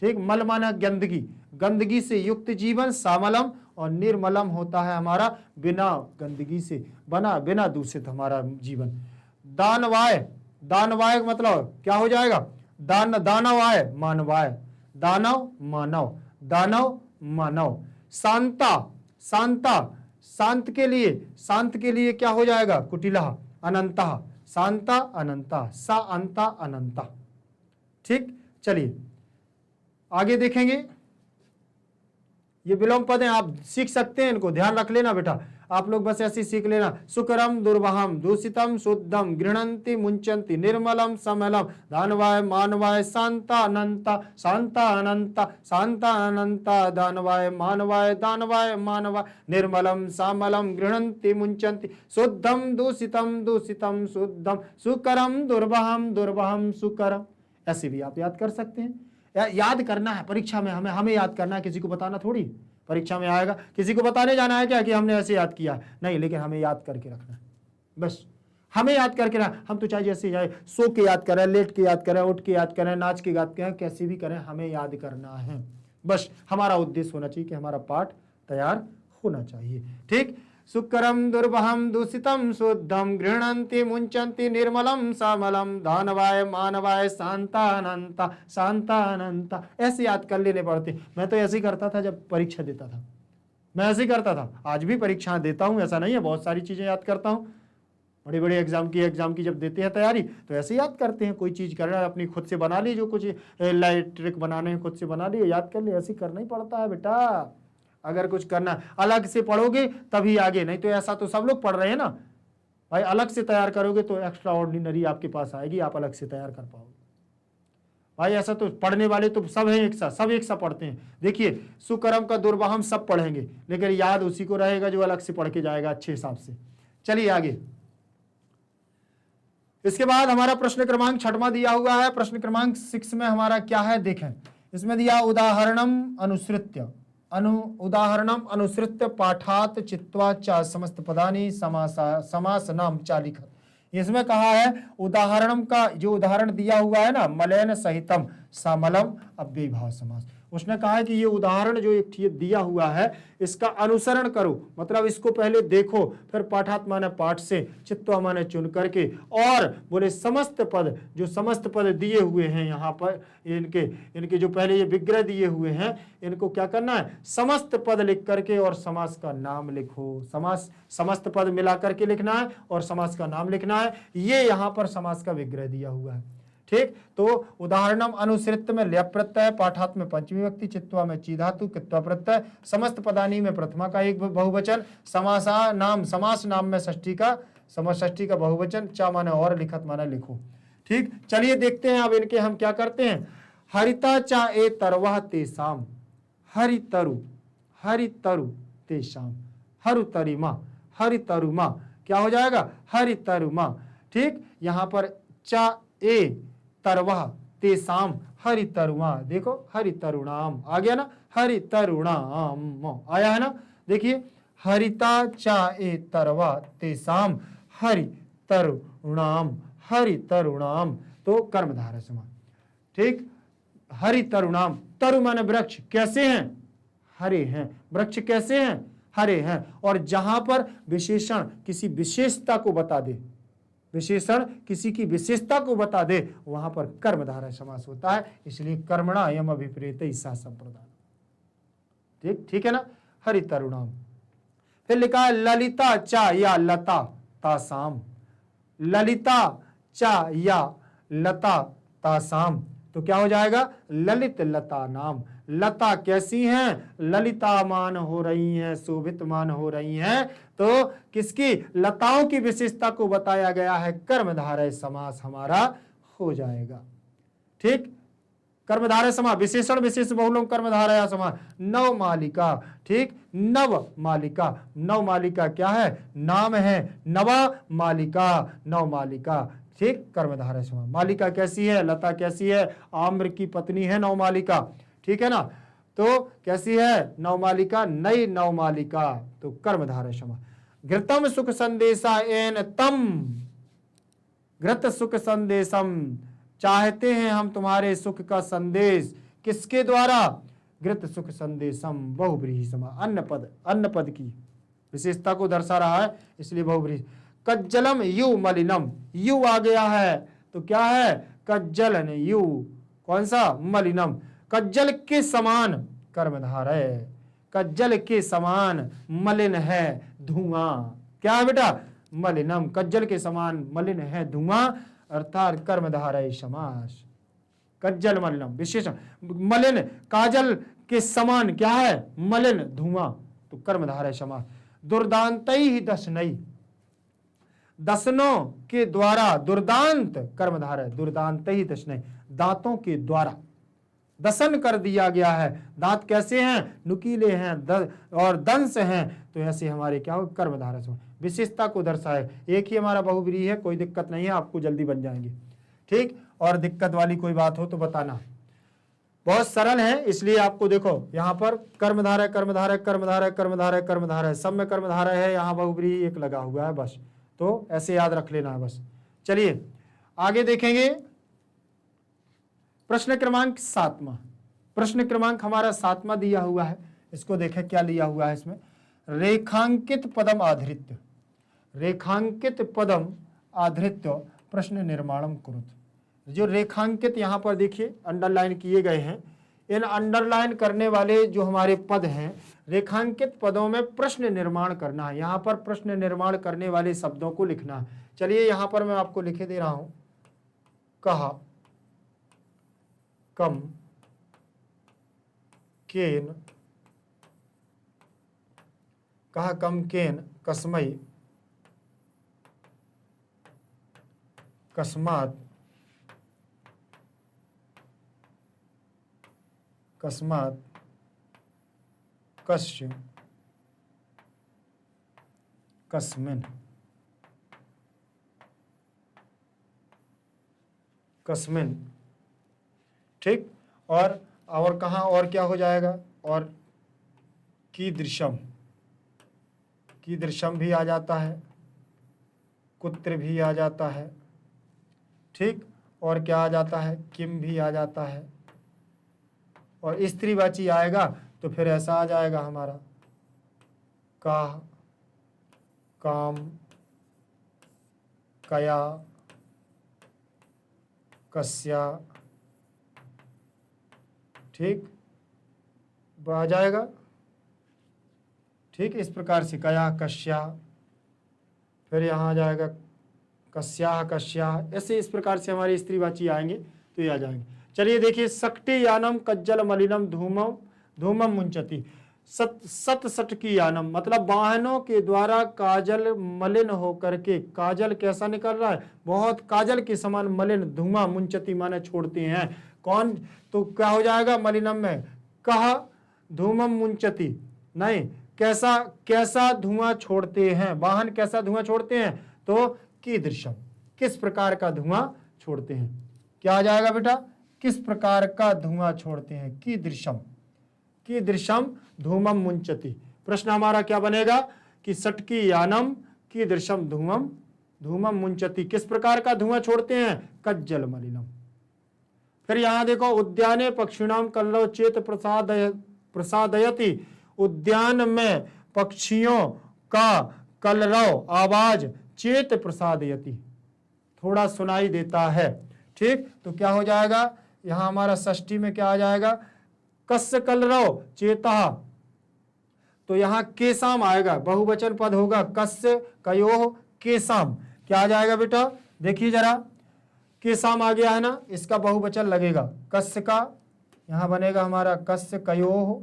ठीक। मल माना गंदगी, गंदगी से युक्त जीवन सामलम, और निर्मलम होता है हमारा बिना गंदगी से बना, बिना दूषित हमारा जीवन। दानवाय, दानवाय मतलब क्या हो जाएगा? दानवाय मानवाय, दानव मानव, दानव मानव। शांता, शांता शांत के लिए क्या हो जाएगा? कुटिलः, अनंता, शांता अनंता, सा अंता अनंता, ठीक। चलिए आगे देखेंगे, ये विलोम पद हैं, आप सीख सकते हैं, इनको ध्यान रख लेना बेटा, आप लोग बस ऐसे सीख लेना। सुकरम, दुर्वहम, दूषितम, शुद्धम, गृहणंती, मुंचंती, निर्मलम, समलम, दानवाय, मानवाय, शांता अनंता, शांता अनंता, शांता अनंता, दानवाय, मानवाय, दानवाय, मानवाय, निर्मलम, सामलम, गृहणंती, मुंचंती, शुद्धम, दूषितम, दूषितम, शुद्धम, सुकरम, दुर्वहम, दुर्वहम, सुकरम। ऐसे भी आप याद कर सकते हैं, याद करना है परीक्षा में, हमें याद करना है, किसी को बताना थोड़ी परीक्षा में आएगा, किसी को बताने जाना है क्या कि हमने ऐसे याद किया? नहीं, लेकिन हमें याद करके रखना है, बस हमें याद करके रखना। हम तो चाहे जैसे जाए, सो के याद करें, लेट के याद करें, उठ के याद करें, नाच के याद करें, कैसे भी करें, हमें याद करना है। बस हमारा उद्देश्य होना चाहिए कि हमारा पाठ तैयार होना चाहिए, ठीक। सुकरम, दुर्वहम, दूषितम, शुद्धम, गृहणंती, मुंचंती, निर्मलम, सामलम, दानवाय, मानवाय, शांता अनंता, शांता अनंता, ऐसे याद कर लेने पड़ते। मैं तो ऐसे ही करता था जब परीक्षा देता था, मैं ऐसे ही करता था, आज भी परीक्षा देता हूँ, ऐसा नहीं है, बहुत सारी चीजें याद करता हूँ। बड़े बड़े एग्जाम की जब देते हैं तैयारी तो ऐसे याद करते हैं, कोई चीज़ कर रहा है अपनी खुद से बना ली, जो कुछ लाइट ट्रिक बनाने हैं खुद से बना लिए, याद कर लिए, ऐसे करना ही पड़ता है बेटा। अगर कुछ करना अलग से पढ़ोगे तभी आगे, नहीं तो ऐसा तो सब लोग पढ़ रहे हैं ना भाई, अलग से तैयार करोगे तो एक्स्ट्रा ऑर्डिनरी आपके पास आएगी, आप अलग से तैयार कर पाओगे भाई। ऐसा तो पढ़ने वाले तो सब हैं एक साथ, सब एक साथ पढ़ते हैं। देखिए सुकर्म का दुर्वहम सब पढ़ेंगे, लेकिन याद उसी को रहेगा जो अलग से पढ़ के जाएगा अच्छे हिसाब से। चलिए आगे, इसके बाद हमारा प्रश्न क्रमांक 6वां दिया हुआ है। प्रश्न क्रमांक 6 में हमारा क्या है देखें, इसमें दिया उदाहरणम अनुसृत्य, उदाहरणम अनुसृत्य पाठात चित्वा च समस्त पदानि समास नाम चालिखत। इसमें कहा है उदाहरणम का जो उदाहरण दिया हुआ है ना, मलयन सहितम समलम अव्ययीभाव समास, उसने कहा है कि ये उदाहरण जो एक ये दिया हुआ है इसका अनुसरण करो, मतलब इसको पहले देखो, फिर पाठात् माने पाठ से, चित्वा माने चुन करके, और बोले समस्त पद, जो समस्त पद दिए हुए हैं यहाँ पर इनके इनके जो पहले ये विग्रह दिए हुए हैं इनको क्या करना है, समस्त पद लिख करके और समास का नाम लिखो। समास समस्त पद मिला करके लिखना है और समास का नाम लिखना है। ये यहाँ पर समास का विग्रह दिया हुआ है। ठीक, तो उदाहरणम अनुसृत में ल्यप प्रत्यय, पाठात् में पंचमी व्यक्ति, चित्वा में ची धातु, कित्वा प्रत्यय, समस्त पदानी में प्रथमा का एक बहुवचन, समासा नाम समास नाम में षष्ठी का षष्ठी का बहुवचन, चा माने और, लिखत माने लिखो। ठीक, चलिए देखते हैं अब इनके हम क्या करते हैं। हरिता चा ए तरवह तेसाम, हरितरु, हरितरु तेसाम, हरुतरिमा, हरितरुमा, क्या हो जाएगा, हरितरुमा। ठीक, यहाँ पर चा ए तरवह तेसाम हरितरुमा, देखो हरितरुणाम आ गया ना, हरितरुणाम आया है ना। देखिए हरिता चा ए तरवा तेसाम हरितरुणाम, हरितरुणाम, तो कर्मधारय समास। ठीक, हरितरुणाम, तरु माने वृक्ष, कैसे हैं, हरे हैं, वृक्ष कैसे हैं, हरे हैं। और जहां पर विशेषण किसी विशेषता को बता दे, विशेषण किसी की विशेषता को बता दे, वहां पर कर्मधारय समास होता है, इसलिए कर्मणा यम अभिप्रेत सा संप्रदान। ठीक, ठीक है ना, हरितरुणाम। फिर लिखा है ललिता चा या लता तासाम, ललिता चा या लता तासाम, तो क्या हो जाएगा, ललित लता नाम। लता कैसी हैं, ललितामान हो रही हैं, शोभितमान हो रही हैं, तो किसकी, लताओं की विशेषता को बताया गया है, कर्मधारय समास हमारा हो जाएगा। ठीक, कर्मधारय समास, विशेषण विशेष बहुलों कर्मधारय समास। नव मालिका, ठीक, नव मालिका, नव मालिका क्या है, नाम है, नवा मालिका, नव मालिका। ठीक, कर्मधारय समास। मालिका कैसी है, लता कैसी है, आम्र की पत्नी है नवमालिका। ठीक है ना, तो कैसी है, नवमालिका, नई नवमालिका, तो कर्मधारय समास। घृतम सुख संदेशा एन तम, घृत सुख संदेशम, चाहते हैं हम तुम्हारे सुख का संदेश, किसके द्वारा, घृत सुख संदेशम, बहुब्रीहि समास। अन्न पद, अन्न पद की विशेषता को दर्शा रहा है, इसलिए बहुब्रीहि। कज्जलम यु मलिनम, यु आ गया है तो क्या है, कज्जलन, यु कौन सा, मलिनम, कज्जल के समान, कर्मधारय, कज्जल के समान मलिन है धुआं, क्या है बेटा, मलिनम, कज्जल के समान मलिन है धुआं, अर्थात कर्मधारय समास। कज्जल मलिनम विशेषण, मलिन काजल के समान क्या है, मलिन धुआं, तो कर्मधारय समास। दुर्दांतई ही दशनई, दसनों के द्वारा, दुर्दांत कर्मधारय, दुर्दांत ही दशनई, दांतों के द्वारा दसन कर दिया गया है। दांत कैसे हैं, नुकीले हैं और दंश हैं, तो ऐसे हमारे क्या हो, कर्मधारय समास। विशेषता को दर्शाए, एक ही हमारा बहुब्रीहि है, कोई दिक्कत नहीं है, आपको जल्दी बन जाएंगे। ठीक, और दिक्कत वाली कोई बात हो तो बताना, बहुत सरल है, इसलिए आपको देखो यहाँ पर कर्मधारय कर्मधारय कर्मधारय कर्मधारय कर्मधारय, सब में कर्मधारय है, यहाँ बहुब्रीहि एक लगा हुआ है बस, तो ऐसे याद रख लेना है बस। चलिए आगे देखेंगे, प्रश्न क्रमांक 7वां, प्रश्न क्रमांक हमारा 7वां दिया हुआ है, इसको देखें क्या लिया हुआ है इसमें। रेखांकित पदम आधृत्य, रेखांकित पदम आधृत्य प्रश्न निर्माणम कुरुत। जो रेखांकित यहाँ पर देखिए अंडरलाइन किए गए हैं, इन अंडरलाइन करने वाले जो हमारे पद हैं, रेखांकित पदों में प्रश्न निर्माण करना है, यहाँ पर प्रश्न निर्माण करने वाले शब्दों को लिखना है। चलिए यहाँ पर मैं आपको लिखे दे रहा हूं, कहा, कम, केन, कहा कम केन, कस्मई, कस्मात, कस्मात, कस्य, कस्मिन, कस्मिन। ठीक, और कहाँ और क्या हो जाएगा, और कीदृशम, कीदृशम भी आ जाता है, कुत्र भी आ जाता है। ठीक, और क्या आ जाता है, किम भी आ जाता है, और स्त्रीवाची आएगा तो फिर ऐसा आ जाएगा हमारा का, काम, कया, कस्या, ठीक, आ जाएगा। ठीक, इस प्रकार से कया, कस्या, फिर यहाँ आ जाएगा कस्या, कस्या, ऐसे इस प्रकार से हमारे स्त्रीवाची आएंगे तो ये आ जाएंगे। चलिए देखिए, सक्टी यानम कज्जल मलिनम धूमम धूमम मुंचती। सत सटकी यानम मतलब वाहनों के द्वारा काजल मलिन होकर के, काजल कैसा निकल रहा है, बहुत काजल के समान मलिन, धुआं, मुंचती माने छोड़ते हैं। कौन, तो क्या हो जाएगा मलिनम में, कहा धूमम मुंचती, नहीं, कैसा कैसा धुआं छोड़ते हैं, वाहन कैसा धुआं छोड़ते हैं, तो कीदृशम, किस प्रकार का धुआं छोड़ते हैं। क्या आ जाएगा बेटा, किस प्रकार का धुआं छोड़ते हैं, कीदृशम, कीदृशम धूमम मुंचति। प्रश्न हमारा क्या बनेगा कि सटकी यानम कीदृशम धूमम धूमम मुंचति, किस प्रकार का धुआं छोड़ते हैं, कज्जल मलिनम। फिर यहां देखो, उद्याने पक्षिणाम कल्लव चेत प्रसादयति, उद्यान में पक्षियों का कलरव आवाज चेत प्रसादयति, थोड़ा सुनाई देता है। ठीक, तो क्या हो जाएगा, यहां हमारा षष्ठी में क्या आ जाएगा, कस्य कलरव चेता, तो यहां केसाम आएगा, बहुवचन पद होगा, कस्य कयोः केसाम। क्या आ जाएगा बेटा, देखिए जरा, केसाम आ गया है ना, इसका बहुवचन लगेगा, कस्य का यहां बनेगा हमारा कस्य कयोः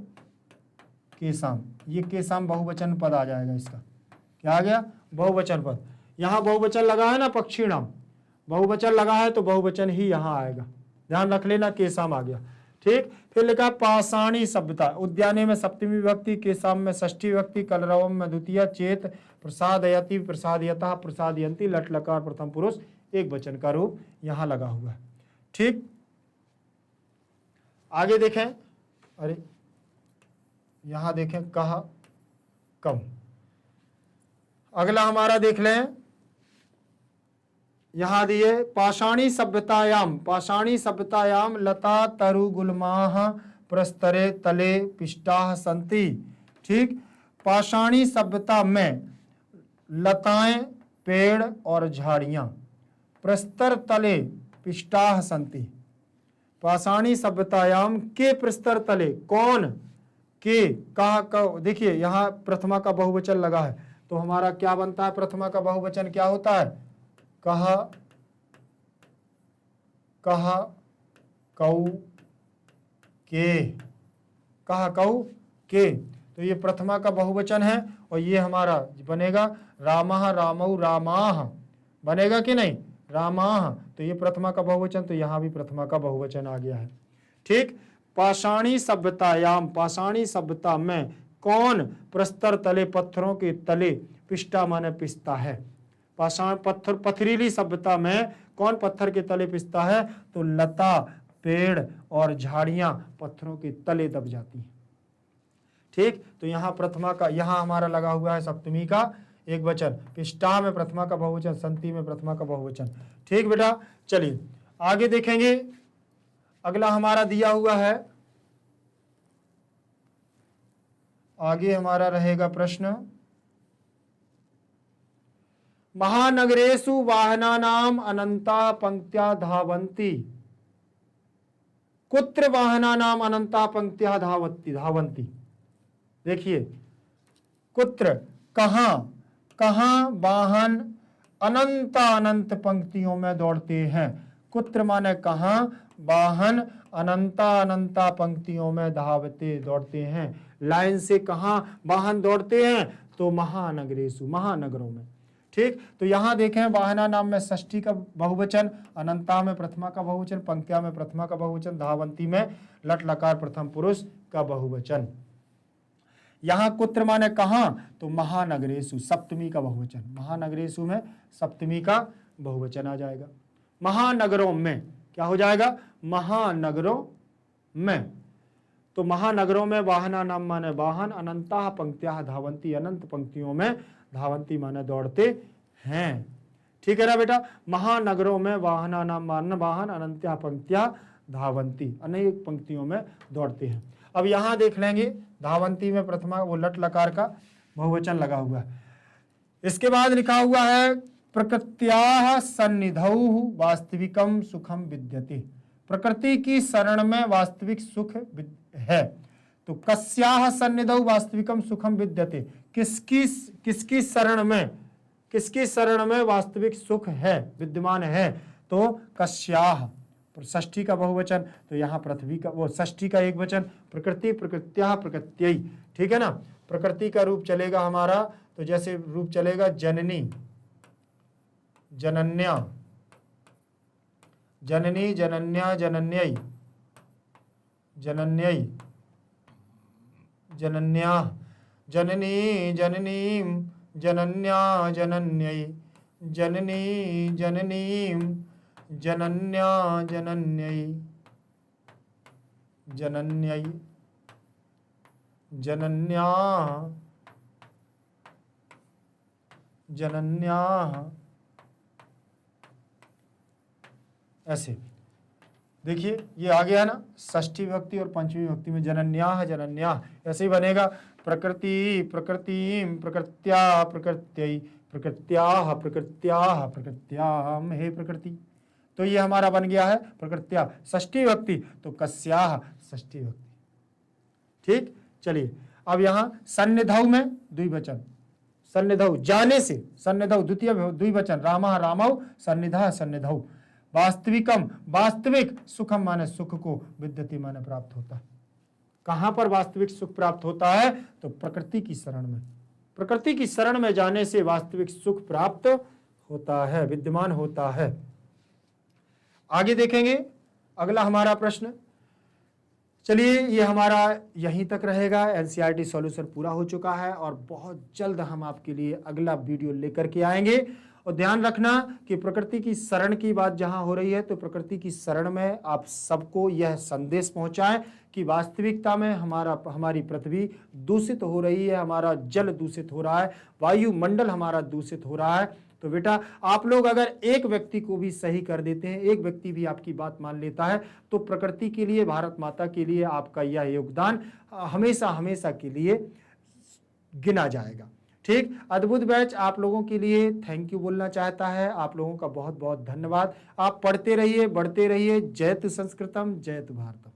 केसाम, ये केसाम बहुवचन पद आ जाएगा इसका। क्या आ गया, बहुवचन पद। यहां बहुवचन लगा है ना, पक्षीणाम बहुवचन लगा है तो बहुवचन ही यहां आएगा, ध्यान रख लेना, केसाम आ गया। ठीक, फिर लिखा पाषाणी सभ्यता, उद्याने में सप्तमी विभक्ति, केसाम में षष्ठी विभक्ति, कलरवम में द्वितीय, चेत प्रसादयति प्रसादयतः प्रसादयन्ति, लट लकार प्रथम पुरुष एक वचन का रूप यहां लगा हुआ है। ठीक, आगे देखें, अरे यहां देखें, कहा कम, अगला हमारा देख लें, यहां दिए पाषाणी सभ्यतायाम, पाषाणी सभ्यतायाम लता तरु गुलमाह प्रस्तरे तले पिष्टाः संति। ठीक, पाषाणी सभ्यता में लताएं, पेड़ और झाड़ियां, प्रस्तर तले पिष्टाः संति। पाषाणी सभ्यतायाम के प्रस्तर तले, कौन के, कहा, देखिए यहां प्रथमा का बहुवचन लगा है तो हमारा क्या बनता है, प्रथमा का बहुवचन क्या होता है, कहा, कहा कौ के, कहा कौ के, तो ये प्रथमा का बहुवचन है और ये हमारा बनेगा रामः रामौ रामाः, बनेगा कि नहीं, रामाः, तो ये प्रथमा का बहुवचन, तो यहां भी प्रथमा का बहुवचन आ गया है। ठीक, पाषाणी सभ्यतायाम, पाषाणी सभ्यता में कौन प्रस्तर तले, पत्थरों के तले, पिष्टा माने पिसता है, पाषाण पत्थर, पथरीली सभ्यता में कौन पत्थर के तले पिसता है, तो लता, पेड़ और झाड़ियां पत्थरों के तले दब जाती हैं। ठीक, तो यहां प्रथमा का, यहां हमारा लगा हुआ है सप्तमी का एक वचन, पिष्टा में प्रथमा का बहुवचन, संति में प्रथमा का बहुवचन। ठीक बेटा, चलिए आगे देखेंगे, अगला हमारा दिया हुआ है, आगे हमारा रहेगा प्रश्न, महानगरेषु वाहनानाम अनंता पंक्त्या धावन्ति, कुत्र वाहनानाम अनंता पंक्त्या धावन्ति। देखिए, कुत्र कहां, कहां वाहन अनंत पंक्तियों में दौड़ते हैं, कुत्र माने कहां, वाहन अनंता पंक्तियों में धावते दौड़ते हैं, लाइन से कहां वाहन दौड़ते हैं, तो महानगरेषु, महानगरों में। ठीक, तो यहां देखें, वाहना नाम में षष्ठी का बहुवचन, अनंता में प्रथमा का बहुवचन, पंक्त्या में प्रथमा का बहुवचन, धावंती में लट लकार प्रथम पुरुष का बहुवचन। यहां कुत्र माने कहां, तो महानगरेषु, सप्तमी का बहुवचन, महानगरेषु में सप्तमी का बहुवचन आ जाएगा। महानगरों में क्या हो जाएगा, महानगरों में, तो महानगरों में वाहना नाम माने वाहन, अनंता पंक्त्या धावंती, अनंत पंक्तियों में धावंती माने दौड़ते हैं। ठीक है ना बेटा, महानगरों में वाहना नाम माने वाहन, अनंत्या पंक्त्या धावन्ति, अनेक पंक्तियों में दौड़ते हैं। अब यहाँ देख लेंगे धावन्ति में प्रथमा वो लट लकार का बहुवचन लगा हुआ है। इसके बाद लिखा हुआ है प्रकृत्याः सन्निधौ वास्तविकम सुखम विद्यते। प्रकृति की शरण में वास्तविक सुख है। तो कस्याः सन्निधौ वास्तविकम सुखम विद्यते, किसकी शरण में वास्तविक सुख है, विद्यमान है। तो कस्याः षष्ठी का बहुवचन, तो यहाँ पृथ्वी का वो षष्ठी का एक वचन, प्रकृति प्रकृत्याः प्रकृत्यै, ठीक है ना। प्रकृति का रूप चलेगा हमारा, तो जैसे रूप चलेगा जननी, जनन्या, जननी, जनन्या, जनन्यै, जनन्यै, जनन्या, जननी, जननीं, जनन्या, जनन्यै, जननी, जननीं, जनन्या, जनन्यै, जनन्यै, जनन्या, जनन्या, ऐसे देखिए ये आ गया ना, षष्ठी विभक्ति और पंचमी विभक्ति में जनन्याः जनन्याः ऐसे ही बनेगा। प्रकृति प्रकृतिं प्रकृत्या प्रकृत्यै प्रकृत्याः प्रकृत्याः प्रकृत्याम हे प्रकृति। तो ये हमारा बन गया है प्रकृत्या षष्ठी विभक्ति, तो कस्याः षष्ठी विभक्ति। ठीक, चलिए अब यहाँ सन्निधौ में द्विवचन, सन्निधौ जाने से, सन्निधौ द्वितीय द्विवचन, रामः रामौ, सन्निधः सन्निधौ। वास्तविकम वास्तविक, सुखम माने सुख को, विद्यते माने प्राप्त होता है। कहां पर वास्तविक सुख प्राप्त होता है? तो प्रकृति की शरण में। प्रकृति की शरण में जाने से वास्तविक सुख प्राप्त होता है, विद्यमान होता है। आगे देखेंगे अगला हमारा प्रश्न। चलिए ये हमारा यहीं तक रहेगा। एनसीईआरटी सॉल्यूशन पूरा हो चुका है और बहुत जल्द हम आपके लिए अगला वीडियो लेकर के आएंगे। और ध्यान रखना कि प्रकृति की शरण की बात जहां हो रही है, तो प्रकृति की शरण में आप सबको यह संदेश पहुंचाएं कि वास्तविकता में हमारी पृथ्वी दूषित हो रही है, हमारा जल दूषित हो रहा है, वायुमंडल हमारा दूषित हो रहा है। तो बेटा आप लोग अगर एक व्यक्ति को भी सही कर देते हैं, एक व्यक्ति भी आपकी बात मान लेता है, तो प्रकृति के लिए, भारत माता के लिए आपका यह योगदान हमेशा हमेशा के लिए गिना जाएगा। ठीक, अद्भुत बैच आप लोगों के लिए थैंक यू बोलना चाहता है। आप लोगों का बहुत बहुत धन्यवाद। आप पढ़ते रहिए, बढ़ते रहिए। जयतु संस्कृतम, जयतु भारतम।